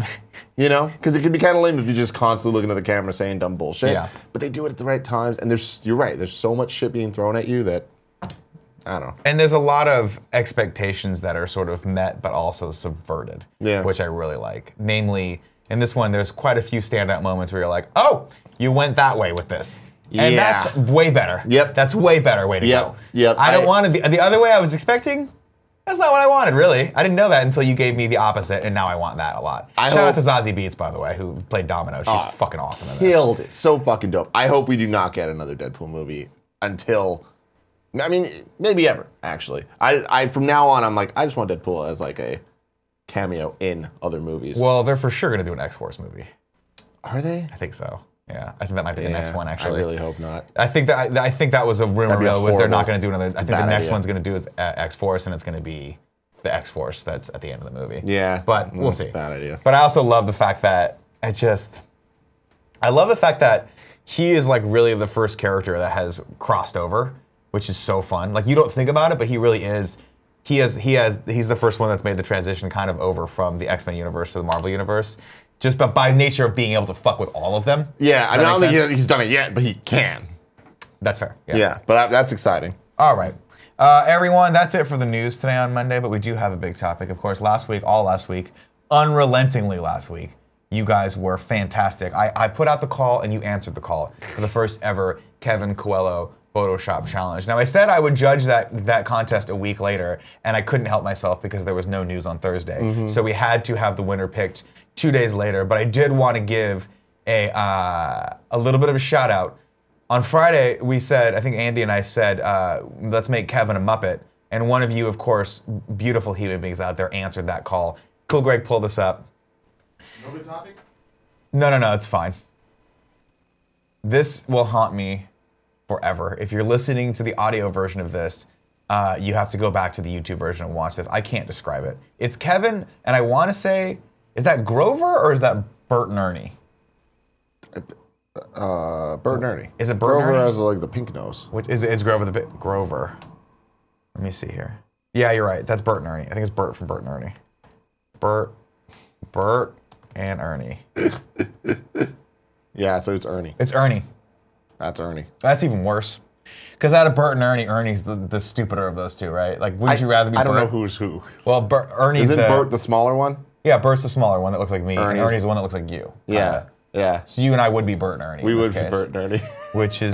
you know? Because it can be kind of lame if you're just constantly looking at the camera saying dumb bullshit. Yeah. But they do it at the right times, and you're right, there's so much shit being thrown at you that, I don't know. And there's a lot of expectations that are sort of met but also subverted, Yeah. which I really like. Namely, in this one, there's quite a few standout moments where you're like, oh, you went that way with this. And that's way better. Yep. That's way better way to go. Yep. I don't want the other way I was expecting. That's not what I wanted, really. I didn't know that until you gave me the opposite, and now I want that a lot. Shout out to Zazie Beetz, by the way, who played Domino. She's fucking awesome in this. Killed it. So fucking dope. I hope we do not get another Deadpool movie until, I mean, maybe ever, actually. I from now on, I'm like, I just want Deadpool as like a cameo in other movies. Well, they're for sure going to do an X-Force movie. Are they? I think so. Yeah, I think that might be the next one, actually. I really hope not. I think that was a rumor mill, was they're not going to do another. I think the next idea. one's going to do is X-Force, and it's going to be the X-Force that's at the end of the movie. Yeah. But we'll see. Bad idea. But I also love the fact that I love the fact that he is like really the first character that has crossed over, which is so fun. Like you don't think about it, but he really is. He's the first one that's made the transition kind of over from the X-Men universe to the Marvel universe. Just but by nature of being able to fuck with all of them. Yeah, I don't think he's done it yet, but he can. That's fair. Yeah, but that's exciting. All right. Everyone, that's it for the news today on Monday, but we do have a big topic. Of course, last week, unrelentingly last week, you guys were fantastic. I put out the call and you answered the call for the first ever Kevin Coelho Photoshop challenge. Now, I said I would judge that contest a week later, and I couldn't help myself because there was no news on Thursday. So we had to have the winner picked 2 days later, but I did want to give a little bit of a shout out. On Friday, we said, I think Andy and I said, let's make Kevin a Muppet. And one of you, of course, beautiful human beings out there, answered that call. Cool, Greg, pull this up. No good topic? No, it's fine. This will haunt me forever. If you're listening to the audio version of this, you have to go back to the YouTube version and watch this. I can't describe it. It's Kevin, and I want to say, is that Grover or is that Bert and Ernie? Bert and Ernie. Is it Bert and Grover Ernie? has like the pink nose. Which is Grover the bit? Grover. Let me see here. Yeah, you're right. That's Bert and Ernie. I think it's Bert from Bert and Ernie. Bert and Ernie. Yeah, so it's Ernie. It's Ernie. That's Ernie. That's even worse. Because out of Bert and Ernie, Ernie's the stupider of those two, right? Like, wouldn't you rather be Bert? I don't know who's who. Well, Ernie's Isn't Bert the smaller one? Yeah, Bert's the smaller one that looks like me, and Ernie's the one that looks like you. Yeah. Yeah. So you and I would be Bert and Ernie. We in this would be case, Bert and Ernie. Which is,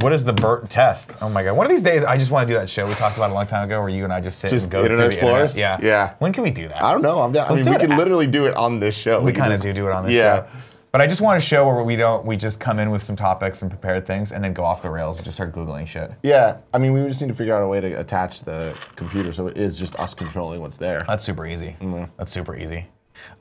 what is the Bert test? Oh my God. One of these days, I just want to do that show we talked about a long time ago where you and I just sit and go Internet through the Explorers? internet. Yeah. Yeah. When can we do that? I don't know. I'm down. I mean, we can literally do it on this show. We kind of do it on this show. But I just want to show where we just come in with some topics and prepared things and then go off the rails and just start Googling shit. Yeah. I mean, we just need to figure out a way to attach the computer so it is just us controlling what's there. That's super easy. That's super easy.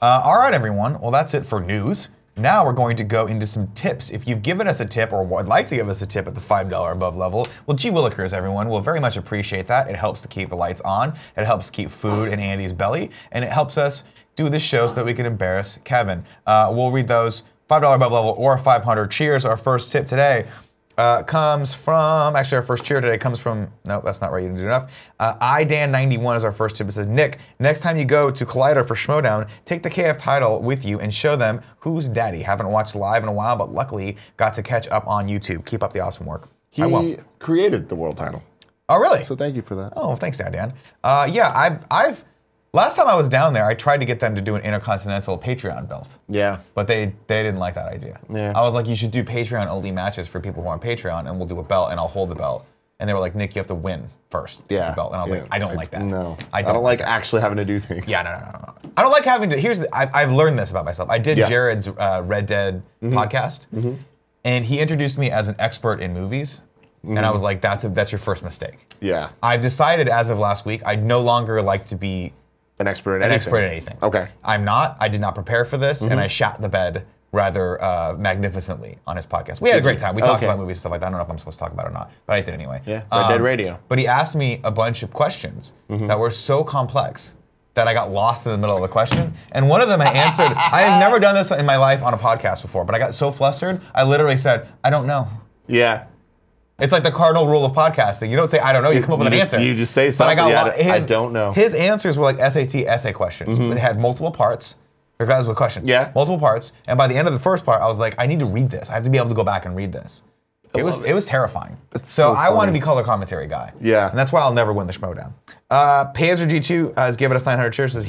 All right, everyone. Well, that's it for news. Now we're going to go into some tips. If you've given us a tip or would like to give us a tip at the $5 above level, well, gee willikers, everyone. We'll very much appreciate that. It helps to keep the lights on. It helps keep food in Andy's belly. And it helps us do this show so that we can embarrass Kevin. We'll read those $5 above level or 500. Cheers. Our first tip today comes from, actually our first cheer today comes from, no, that's not right, you didn't do enough. iDan91 is our first tip. It says, Nick, next time you go to Collider for Schmodown, take the KF title with you and show them who's daddy. Haven't watched live in a while, but luckily got to catch up on YouTube. Keep up the awesome work. He created the world title. Oh, really? So thank you for that. Oh, thanks, Dan. Yeah, last time I was down there, I tried to get them to do an Intercontinental Patreon belt. Yeah. But they didn't like that idea. Yeah. I was like, you should do Patreon only matches for people who are on Patreon, and we'll do a belt, and I'll hold the belt. And they were like, Nick, you have to win first. Yeah. The belt. And I was like, I don't like that. No. I don't like actually having to do things. Yeah, no. I don't like having to. I've learned this about myself. I did Jared's Red Dead podcast, and he introduced me as an expert in movies. And I was like, that's your first mistake. Yeah. I've decided as of last week, I'd no longer like to be an expert in anything. Okay. I'm not. I did not prepare for this, and I shat the bed rather magnificently on his podcast. We had a great time. We talked about movies and stuff like that. I don't know if I'm supposed to talk about it or not, but I did anyway. Yeah, Red Dead Radio. But he asked me a bunch of questions that were so complex that I got lost in the middle of the question. And one of them I answered. I have never done this in my life on a podcast before, but I got so flustered, I literally said, I don't know. Yeah. It's like the cardinal rule of podcasting. You don't say, I don't know, you come up with an answer. You just say something, I don't know. His answers were like SAT essay questions. They had multiple parts. Regardless of questions. Yeah. Multiple parts. And by the end of the first part, I was like, I need to read this. I have to be able to go back and read this. It was terrifying. So I want to be color commentary guy. Yeah. And that's why I'll never win the Schmodown. Panzer G2 has given us 900 shares. Says,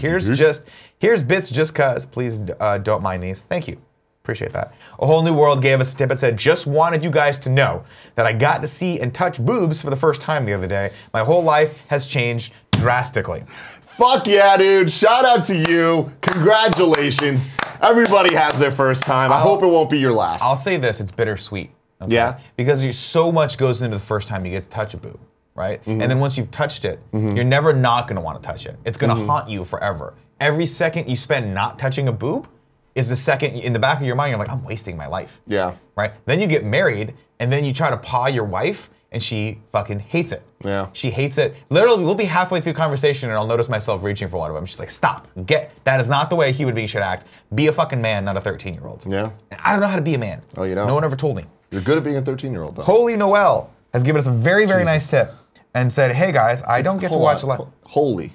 here's bits just cuz. Please don't mind these. Thank you. Appreciate that. A Whole New World gave us a tip and said, just wanted you guys to know that I got to see and touch boobs for the first time the other day. My whole life has changed drastically. Fuck yeah, dude. Shout out to you. Congratulations. Everybody has their first time. I hope it won't be your last. I'll say this, it's bittersweet. Okay? Yeah. Because so much goes into the first time you get to touch a boob, right? And then once you've touched it, you're never not gonna wanna touch it. It's gonna haunt you forever. Every second you spend not touching a boob is the second in the back of your mind, you're like, I'm wasting my life. Yeah. Right? Then you get married, and then you try to paw your wife, and she fucking hates it. Yeah. She hates it. Literally, we'll be halfway through conversation, and I'll notice myself reaching for one of them. She's like, stop. That is not the way a human being should act. Be a fucking man, not a 13-year-old. Yeah. And I don't know how to be a man. Oh, you don't? No one ever told me. You're good at being a 13-year-old, though. Holy Noel has given us a very, very nice tip and said, hey guys, I don't get to watch a lot. Holy.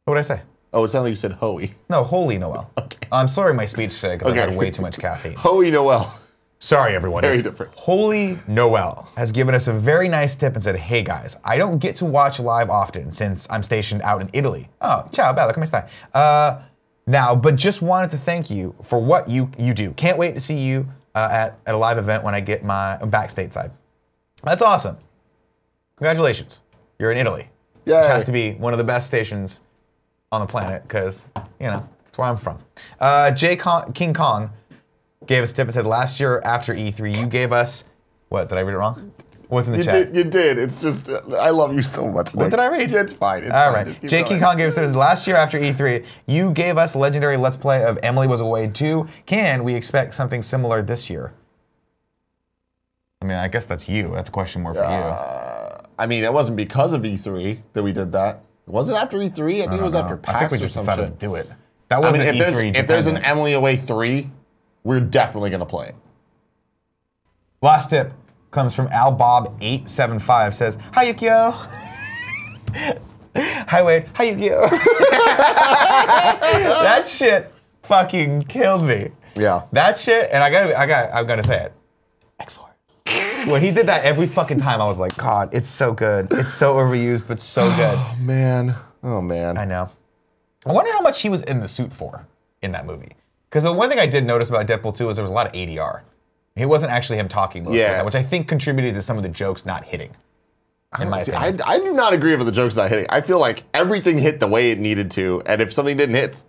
What did I say? Oh, it sounded like you said hoey. No, Holy Noel. Okay. I'm slurring my speech today because I had way too much caffeine. Hoey Noel. Sorry, everyone. Very different. Holy Noel has given us a very nice tip and said, hey guys, I don't get to watch live often since I'm stationed out in Italy. Oh, ciao, bella, come stai? Now, but just wanted to thank you for what you do. Can't wait to see you at a live event when I get my back stateside. That's awesome. Congratulations. You're in Italy. Yay. Which has to be one of the best stations on the planet because, you know, that's where I'm from. King Kong gave us a tip and said, last year after E3, you gave us, what, did I read it wrong? What's in the chat? You did. It's just, I love you so much, Nick. What did I read? Yeah, it's fine. It's All fine. right. King Kong gave us this last year after E3. You gave us a legendary Let's Play of Emily Was Away 2. Can we expect something similar this year? I mean, I guess that's you. That's a question more for you. I mean, it wasn't because of E3 that we did that. Was it after E3? I think it was after PAX. I think we just or some decided shit. to do it. That wasn't E3 if there's an dependent. Emily Away 3, we're definitely going to play it. Last tip comes from AlBob875. Says, hi, Yukio. Hi, Wade. Hi, Yukio. That shit fucking killed me. Yeah. That shit, and I'm gonna say it. X-Force. When he did that every fucking time, I was like, God, it's so good. It's so overused, but so good. Oh, man. Oh, man. I know. I wonder how much he was in the suit for in that movie. Because the one thing I did notice about Deadpool 2 is there was a lot of ADR. It wasn't actually him talking most of the time, which I think contributed to some of the jokes not hitting, in my opinion. I do not agree with the jokes not hitting. I feel like everything hit the way it needed to, and if something didn't hit,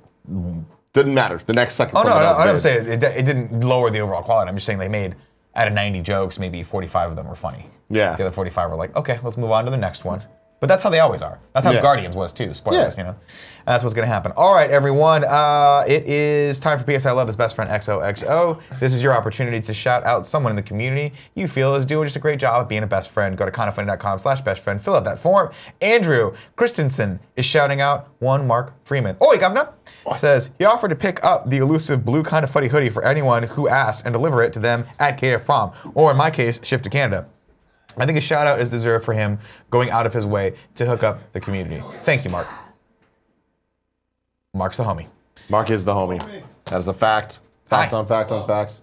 didn't matter. The next second, I don't say it didn't lower the overall quality. I'm just saying they made, out of 90 jokes, maybe 45 of them were funny. Yeah. The other 45 were like, okay, let's move on to the next one. But that's how they always are. That's how Guardians was too. Spoilers, you know. That's what's gonna happen. All right, everyone. It is time for PS I Love His Best Friend XOXO. This is your opportunity to shout out someone in the community you feel is doing just a great job of being a best friend. Go to kindafunny.com/bestfriend. Fill out that form. Andrew Christensen is shouting out one Mark Freeman. Oi, governor! Says he offered to pick up the elusive blue Kinda Funny hoodie for anyone who asks and deliver it to them at KF Prom, or in my case, ship to Canada. I think a shout out is deserved for him going out of his way to hook up the community. Thank you, Mark. Mark's the homie. Mark is the homie. That is a fact. Fact on fact on facts.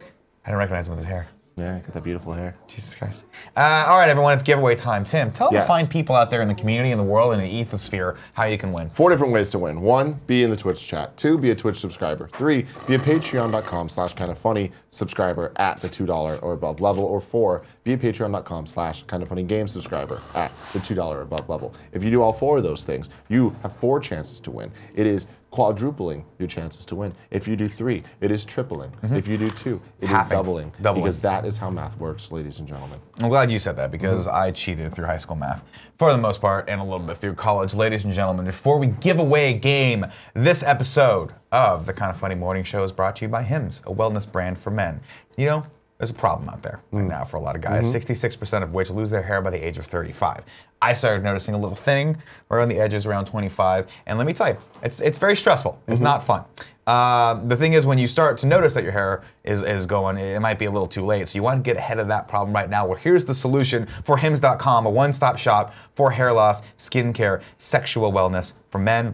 I didn't recognize him with his hair. Yeah, got that beautiful hair. Jesus Christ. All right, everyone, it's giveaway time. Tim, tell the Yes. fine people out there in the community, in the world, in the ethosphere, how you can win. 4 different ways to win. 1, be in the Twitch chat. 2, be a Twitch subscriber. 3, be a patreon.com/kindafunny subscriber at the $2 or above level. Or 4, be a patreon.com/kindafunnygames subscriber at the $2 or above level. If you do all 4 of those things, you have 4 chances to win. It is quadrupling your chances to win. If you do 3, it is tripling. If you do 2, it is doubling. Because that is how math works, ladies and gentlemen. I'm glad you said that because I cheated through high school math for the most part and a little bit through college. Ladies and gentlemen, before we give away a game, this episode of the Kinda Funny Morning Show is brought to you by Hims, a wellness brand for men. You know, there's a problem out there right now for a lot of guys, 66% of which lose their hair by the age of 35. I started noticing a little thinning around the edges around 25, and let me tell you, it's very stressful. It's not fun. The thing is, when you start to notice that your hair is going, it might be a little too late, so you want to get ahead of that problem right now. Well, here's the solution for Hims.com, a one-stop shop for hair loss, skincare, sexual wellness for men.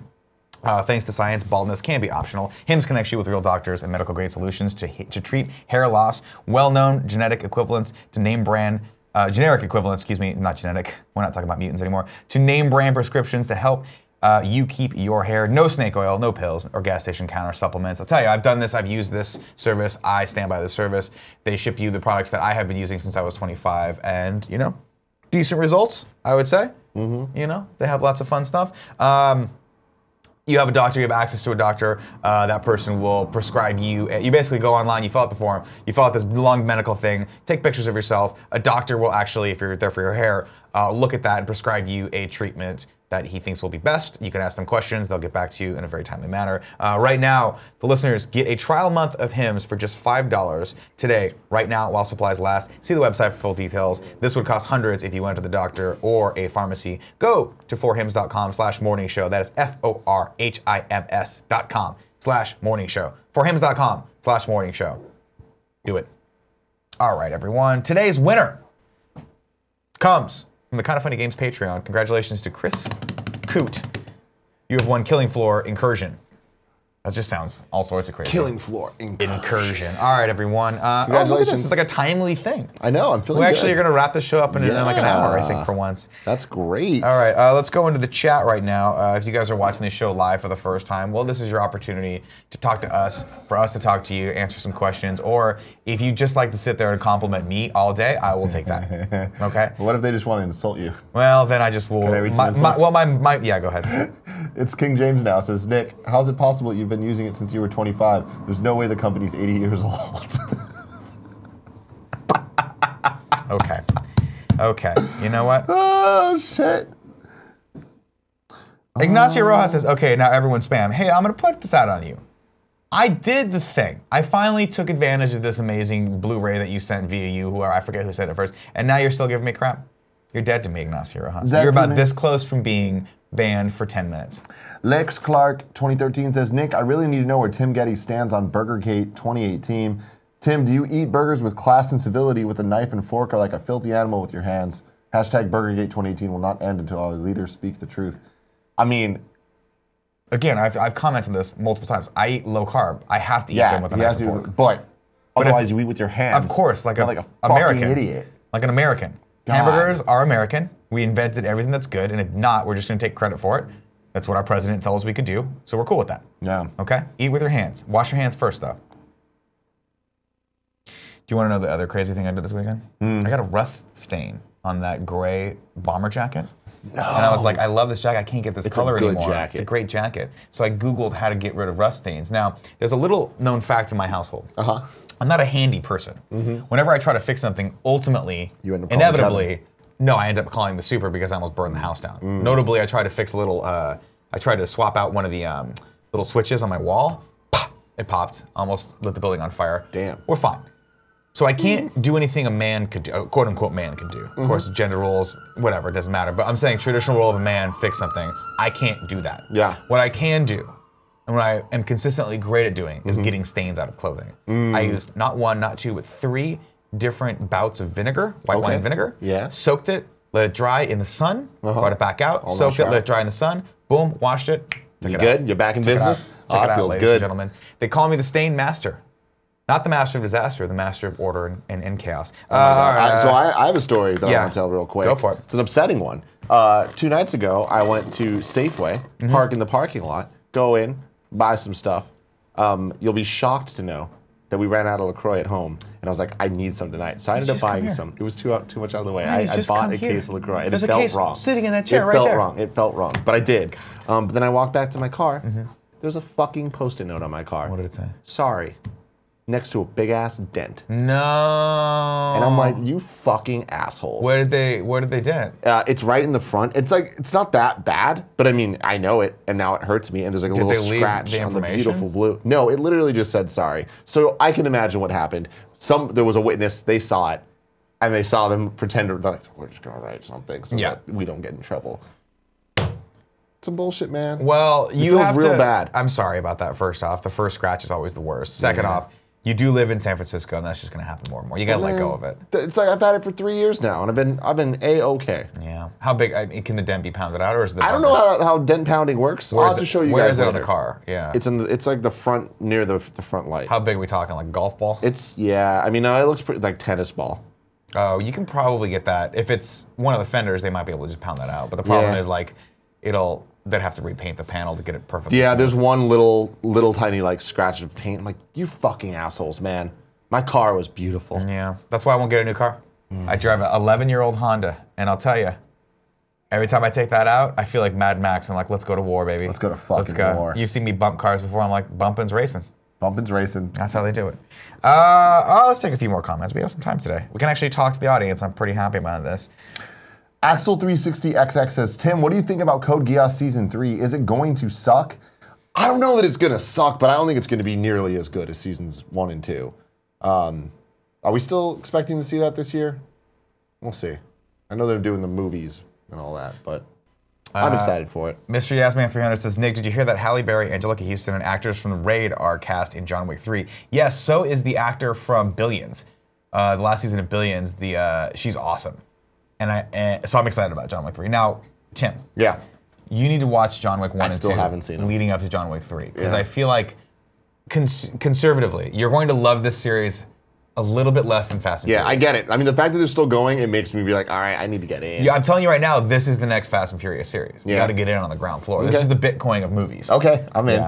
Thanks to science, baldness can be optional. Hims connects you with real doctors and medical grade solutions to treat hair loss, well-known genetic equivalents to name brand generic equivalents, excuse me, not genetic. We're not talking about mutants anymore. To name brand prescriptions to help you keep your hair. No snake oil, no pills, or gas station counter supplements. I'll tell you, I've done this. I've used this service. I stand by this service. They ship you the products that I have been using since I was 25, and you know, decent results, I would say. You know, they have lots of fun stuff. You have a doctor, you have access to a doctor, that person will prescribe you. You basically go online, you fill out the form, you fill out this long medical thing, take pictures of yourself. A doctor will actually, if you're there for your hair, look at that and prescribe you a treatment that he thinks will be best. You can ask them questions, they'll get back to you in a very timely manner. Right now, the listeners get a trial month of Hims for just $5 today, right now, while supplies last. See the website for full details. This would cost hundreds if you went to the doctor or a pharmacy. Go to forhims.com/morning show. That is forhims.com/morning show. Forhims.com/morning show. Do it. All right, everyone. Today's winner comes from the Kind of Funny Games Patreon. Congratulations to Chris Coot. You have won Killing Floor Incursion. That just sounds all sorts of crazy. Killing Floor Incursion. All right, everyone. Oh, look at this. It's like a timely thing. I know. I'm feeling We actually good. are going to wrap this show up in like an hour, I think, for once. That's great. All right, let's go into the chat right now. If you guys are watching this show live for the first time, well, this is your opportunity to talk to us, for us to talk to you, answer some questions, or if you just like to sit there and compliment me all day, I will take that. Okay? What if they just want to insult you? Well, then I just will. Can I read some insults? Yeah, go ahead. It's King James now. Says, Nick, how is it possible you've been using it since you were 25? There's no way the company's 80 years old. Okay. Okay. You know what? Oh, shit. Ignacio Rojas says, okay, now everyone's spam. Hey, I'm going to put this out on you. I did the thing. I finally took advantage of this amazing Blu-ray that you sent via you, I forget who sent it first, and now you're still giving me crap. You're dead to me, Ignacio Rojas. You're about this close from being banned for 10 minutes. Lex Clark 2013 says, Nick, I really need to know where Tim Gettys stands on Burgergate 2018. Tim, do you eat burgers with class and civility with a knife and fork or like a filthy animal with your hands? Hashtag Burgergate 2018 will not end until our leaders speak the truth. I mean... Again, I've commented this multiple times. I eat low carb. I have to eat them with a knife and fork. But otherwise you eat with your hands. Of course, like a American idiot. Like an American. God. Hamburgers are American. We invented everything that's good, and if not, we're just going to take credit for it. That's what our president tells us we could do, so we're cool with that. Yeah. Okay? Eat with your hands. Wash your hands first, though. Do you want to know the other crazy thing I did this weekend? I got a rust stain on that gray bomber jacket. No. And I was like, I love this jacket. I can't get this color anymore. Jacket. It's a great jacket. So I Googled how to get rid of rust stains. Now, there's a little known fact in my household. I'm not a handy person. Whenever I try to fix something, ultimately, inevitably, no, I end up calling the super because I almost burned the house down. Notably, I tried to fix a little, I tried to swap out one of the little switches on my wall. It popped, almost lit the building on fire. Damn. We're fine. So I can't do anything a man could do, a quote unquote man could do. Of course, gender roles, whatever, it doesn't matter. But I'm saying traditional role of a man, fix something. I can't do that. Yeah. What I can do, and what I am consistently great at doing, is getting stains out of clothing. I used not one, not two, but 3 different bouts of vinegar, white wine vinegar. Yeah. Soaked it, let it dry in the sun, brought it back out, soaked it, let it dry in the sun, boom, washed it. You good? You're back in business? Took it out, feels ladies good. and gentlemen. They call me the stain master. Not the master of disaster, the master of order and chaos. So I have a story that I want to tell real quick. Go for it. It's an upsetting one. 2 nights ago, I went to Safeway, park in the parking lot, go in, buy some stuff. You'll be shocked to know that we ran out of LaCroix at home, and I was like, I need some tonight. So I ended up buying some. It was too much out of the way. I bought a case of LaCroix, and it felt wrong. Sitting in that chair right there. It felt wrong, but I did. But then I walked back to my car. There was a fucking Post-it note on my car. What did it say? Sorry. Next to a big ass dent. No. And I'm like, you fucking assholes. Where did they dent? It's right in the front. It's like, it's not that bad, but I mean, I know it, and now it hurts me, and there's like a little scratch on the beautiful blue. No, it literally just said sorry. So I can imagine what happened. There was a witness, they saw it, and they saw them pretend, they're like, we're just gonna write something so that we don't get in trouble. Some bullshit, man. Well, you have real to. Bad. I'm sorry about that. First off, the first scratch is always the worst. Second off, you do live in San Francisco, and that's just going to happen more and more. You got to let go of it. It's like I've had it for 3 years now, and I've been a-okay. Yeah. How big? I mean, can the dent be pounded out, or is it? I don't know how dent pounding works. I'll have to show you guys. Where is it later. on the car? Yeah. It's like the front, near the front light. How big are we talking? Like golf ball? Yeah. I mean, it looks pretty like tennis ball. Oh, you can probably get that. If it's one of the fenders, they might be able to just pound that out. But the problem is like, they'd have to repaint the panel to get it perfect. Yeah, there's one little tiny like scratch of paint. I'm like, you fucking assholes, man. My car was beautiful. Yeah, that's why I won't get a new car. I drive an 11-year-old Honda, and I'll tell you, every time I take that out, I feel like Mad Max. I'm like, let's go to war, baby. Let's go to fucking war. You've seen me bump cars before. I'm like, bumpin's racing. Bumpin's racing. That's how they do it. Let's take a few more comments. We have some time today. We can actually talk to the audience. I'm pretty happy about this. Axel360XX says, Tim, what do you think about Code Geass Season 3? Is it going to suck? I don't know that it's going to suck, but I don't think it's going to be nearly as good as Seasons 1 and 2. Are we still expecting to see that this year? We'll see. I know they're doing the movies and all that, but I'm excited for it. Mr. Yasman300 says, Nick, did you hear that Halle Berry, Angelica Houston, and actors from The Raid are cast in John Wick 3? Yes, so is the actor from Billions. The last season of Billions, she's awesome. So I'm excited about John Wick 3. Now, Tim. Yeah. You need to watch John Wick 1 and 2. I still haven't seen them. Leading up to John Wick 3. Because I feel like, conservatively, you're going to love this series a little bit less than Fast and Furious. Yeah, I get it. I mean, the fact that they're still going, it makes me be like, all right, I need to get in. Yeah, I'm telling you right now, this is the next Fast and Furious series. You got to get in on the ground floor. This is the Bitcoin of movies. Okay, I'm in.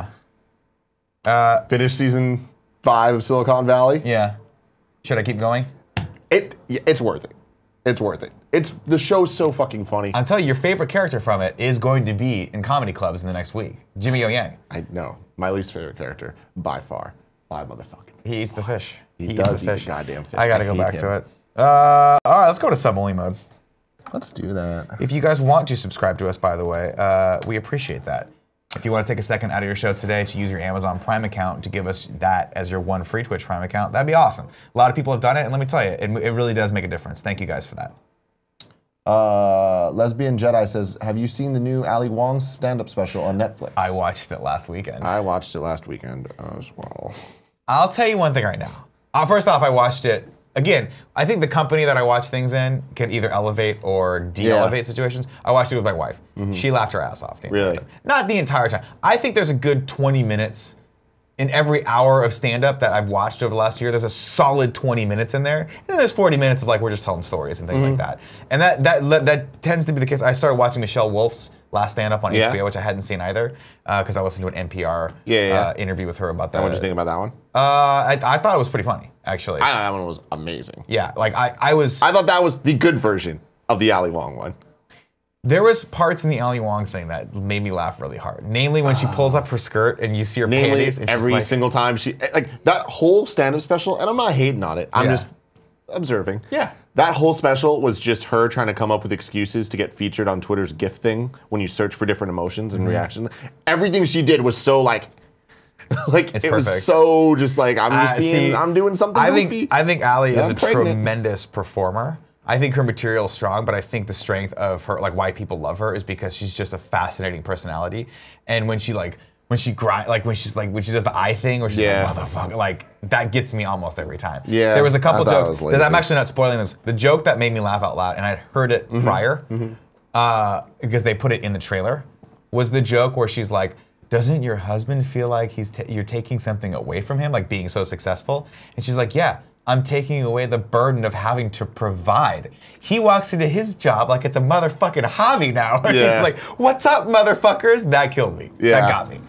Yeah. Finish season 5 of Silicon Valley. Yeah. Should I keep going? It's worth it. It's worth it. The show's so fucking funny. I'm telling you, your favorite character from it is going to be in comedy clubs in the next week. Jimmy O Yang. I know. My least favorite character, by far. By motherfucking. He eats the fish. He does eat the goddamn fish. I gotta go back to it. All right, let's go to sub-only mode. Let's do that. If you guys want to subscribe to us, by the way, we appreciate that. If you want to take a second out of your show today to use your Amazon Prime account to give us that as your one free Twitch Prime account, that'd be awesome. A lot of people have done it, and let me tell you, it really does make a difference. Thank you guys for that. Lesbian Jedi says, have you seen the new Ali Wong's stand-up special on Netflix? I watched it last weekend. I watched it last weekend as well. I'll tell you one thing right now. First off, I watched it. Again, I think the company that I watch things in can either elevate or de-elevate situations. I watched it with my wife. She laughed her ass off. Really? Not the entire time. I think there's a good 20 minutes in every hour of stand-up that I've watched over the last year. There's a solid 20 minutes in there. And then there's 40 minutes of like, we're just telling stories and things like that. And that tends to be the case. I started watching Michelle Wolf's last stand-up on HBO, which I hadn't seen either, because I listened to an NPR interview with her about that. What did you think about that one? I thought it was pretty funny, actually. That one was amazing. Yeah, like I thought that was the good version of the Ali Wong one. There was parts in the Ali Wong thing that made me laugh really hard. Namely, when she pulls up her skirt and you see her panties. And every single time she, like that whole stand-up special, and I'm not hating on it. I'm just observing. Yeah. That whole special was just her trying to come up with excuses to get featured on Twitter's GIF thing when you search for different emotions and reactions. Everything she did was so like it was so just like I'm doing something goofy. I think Ali is a tremendous performer. I think her material is strong, but I think the strength of her, like why people love her, is because she's just a fascinating personality. And when she does the eye thing, where she's like motherfucker, like that gets me almost every time. Yeah. There was a couple jokes that I'm actually not spoiling this. The joke that made me laugh out loud, and I'd heard it prior, because they put it in the trailer, was the joke where she's like, doesn't your husband feel like you're taking something away from him, like being so successful? And she's like, yeah. I'm taking away the burden of having to provide. He walks into his job like it's a motherfucking hobby now. He's like, what's up, motherfuckers? That killed me. Yeah. That got me.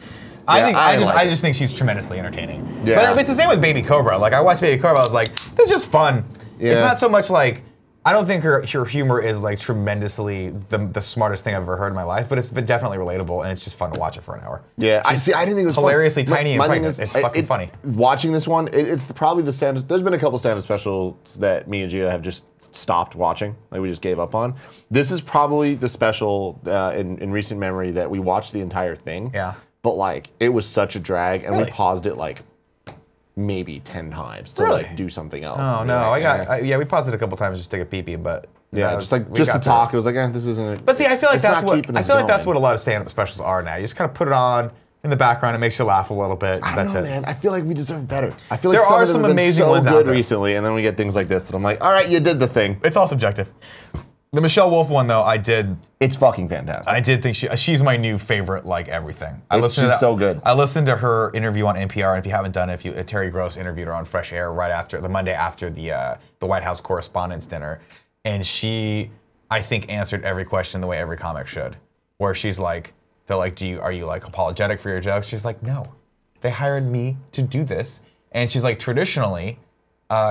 I just think she's tremendously entertaining. Yeah. But it's the same with Baby Cobra. Like I watched Baby Cobra, I was like, this is just fun. Yeah. It's not so much like, I don't think her humor is like tremendously the smartest thing I've ever heard in my life, but it's definitely relatable, and it's just fun to watch it for an hour. Yeah, I didn't think it was hilariously tiny and pregnant. It's fucking funny. Watching this one, it's probably the stand-up. There's been a couple stand-up specials that me and Gia have just stopped watching, like we just gave up on. This is probably the special in recent memory that we watched the entire thing. Yeah. But like, it was such a drag, and we paused it like maybe 10 times to like do something else. Oh no, we paused it a couple times just to take a pee-pee, but just to talk. It was like, this isn't. But see, I feel like that's what a lot of stand-up specials are now. You just kind of put it on in the background. It makes you laugh a little bit. That's it. Man. I feel like we deserve better. I feel like there are some amazing ones out there recently, and then we get things like this that I'm like, all right, you did the thing. It's all subjective. The Michelle Wolf one, though, It's fucking fantastic. I did think she's my new favorite, like everything. She's so good. I listened to her interview on NPR, and if you haven't done it, Terry Gross interviewed her on Fresh Air right after the Monday after the White House Correspondents' Dinner, and she, I think, answered every question the way every comic should. Where she's like, they're like, are you like apologetic for your jokes? She's like, no, they hired me to do this, and she's like, traditionally.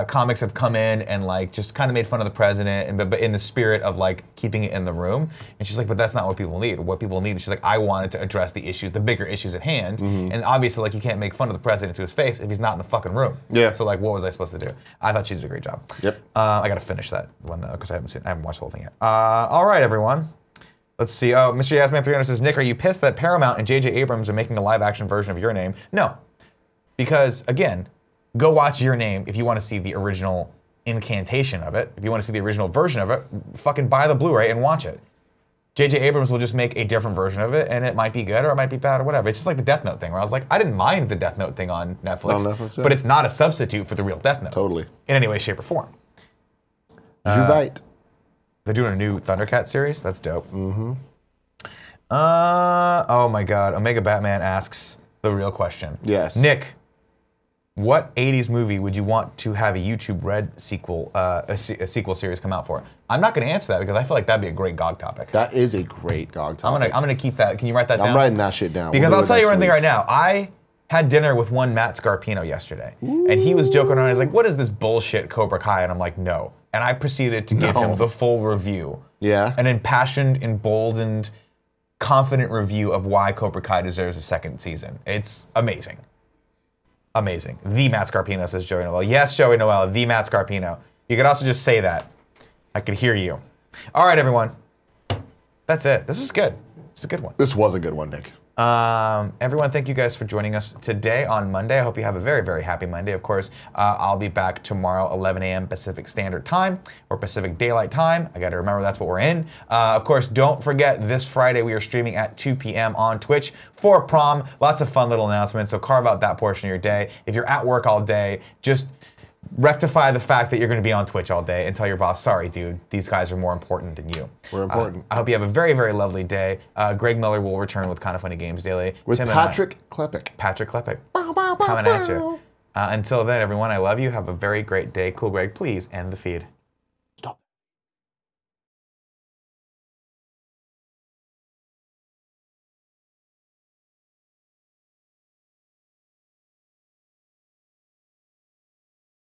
Comics have come in and like just kind of made fun of the president, but in the spirit of like keeping it in the room. And she's like, but that's not what people need. What people need, she's like, I wanted to address the issues, the bigger issues at hand. And obviously, like, you can't make fun of the president to his face if he's not in the fucking room. Yeah. So like, what was I supposed to do? I thought she did a great job. Yep. I got to finish that one though because I haven't watched the whole thing yet. All right, everyone. Let's see. Oh, Mr. Yasman300 says, Nick, are you pissed that Paramount and J.J. Abrams are making a live-action version of Your Name? No, because again. Go watch Your Name if you want to see the original incantation of it. If you want to see the original version of it, fucking buy the Blu-ray and watch it. J.J. Abrams will just make a different version of it, and it might be good or it might be bad or whatever. It's just like the Death Note thing, where I was like, I didn't mind the Death Note thing on Netflix, yeah. but it's not a substitute for the real Death Note. Totally. In any way, shape, or form. You're right. They're doing a new Thundercat series? That's dope. Oh my God. Omega Batman asks the real question. Yes. Nick, what 80s movie would you want to have a YouTube Red sequel, a sequel series come out for? I'm not going to answer that because I feel like that'd be a great GOG topic. That is a great GOG topic. I'm gonna keep that. Can you write that down? I'm writing that shit down. Because I'll tell you one thing right now. I had dinner with one Matt Scarpino yesterday, and he was joking around. He's like, "What is this bullshit Cobra Kai?" And I'm like, "No." And I proceeded to give him the full review. Yeah. An impassioned, emboldened, confident review of why Cobra Kai deserves a second season. It's amazing. Amazing. The Matt Scarpino, says Joey Noel. Yes, Joey Noel, the Matt Scarpino. You could also just say that. I could hear you. All right, everyone. That's it. This is good. This is a good one. This was a good one, Nick. Everyone, thank you guys for joining us today on Monday. I hope you have a very, very happy Monday. Of course, I'll be back tomorrow, 11 a.m. Pacific Standard Time or Pacific Daylight Time. I got to remember that's what we're in. Of course, don't forget this Friday we are streaming at 2 p.m. on Twitch for prom. Lots of fun little announcements, so carve out that portion of your day. If you're at work all day, just rectify the fact that you're going to be on Twitch all day and tell your boss, sorry, dude, these guys are more important than you. We're important. I hope you have a very, very lovely day. Greg Miller will return with Kind of Funny Games Daily. With Tim Patrick Klepek. Patrick Klepek. Coming at you. Until then, everyone, I love you. Have a very great day. Cool Greg, please end the feed.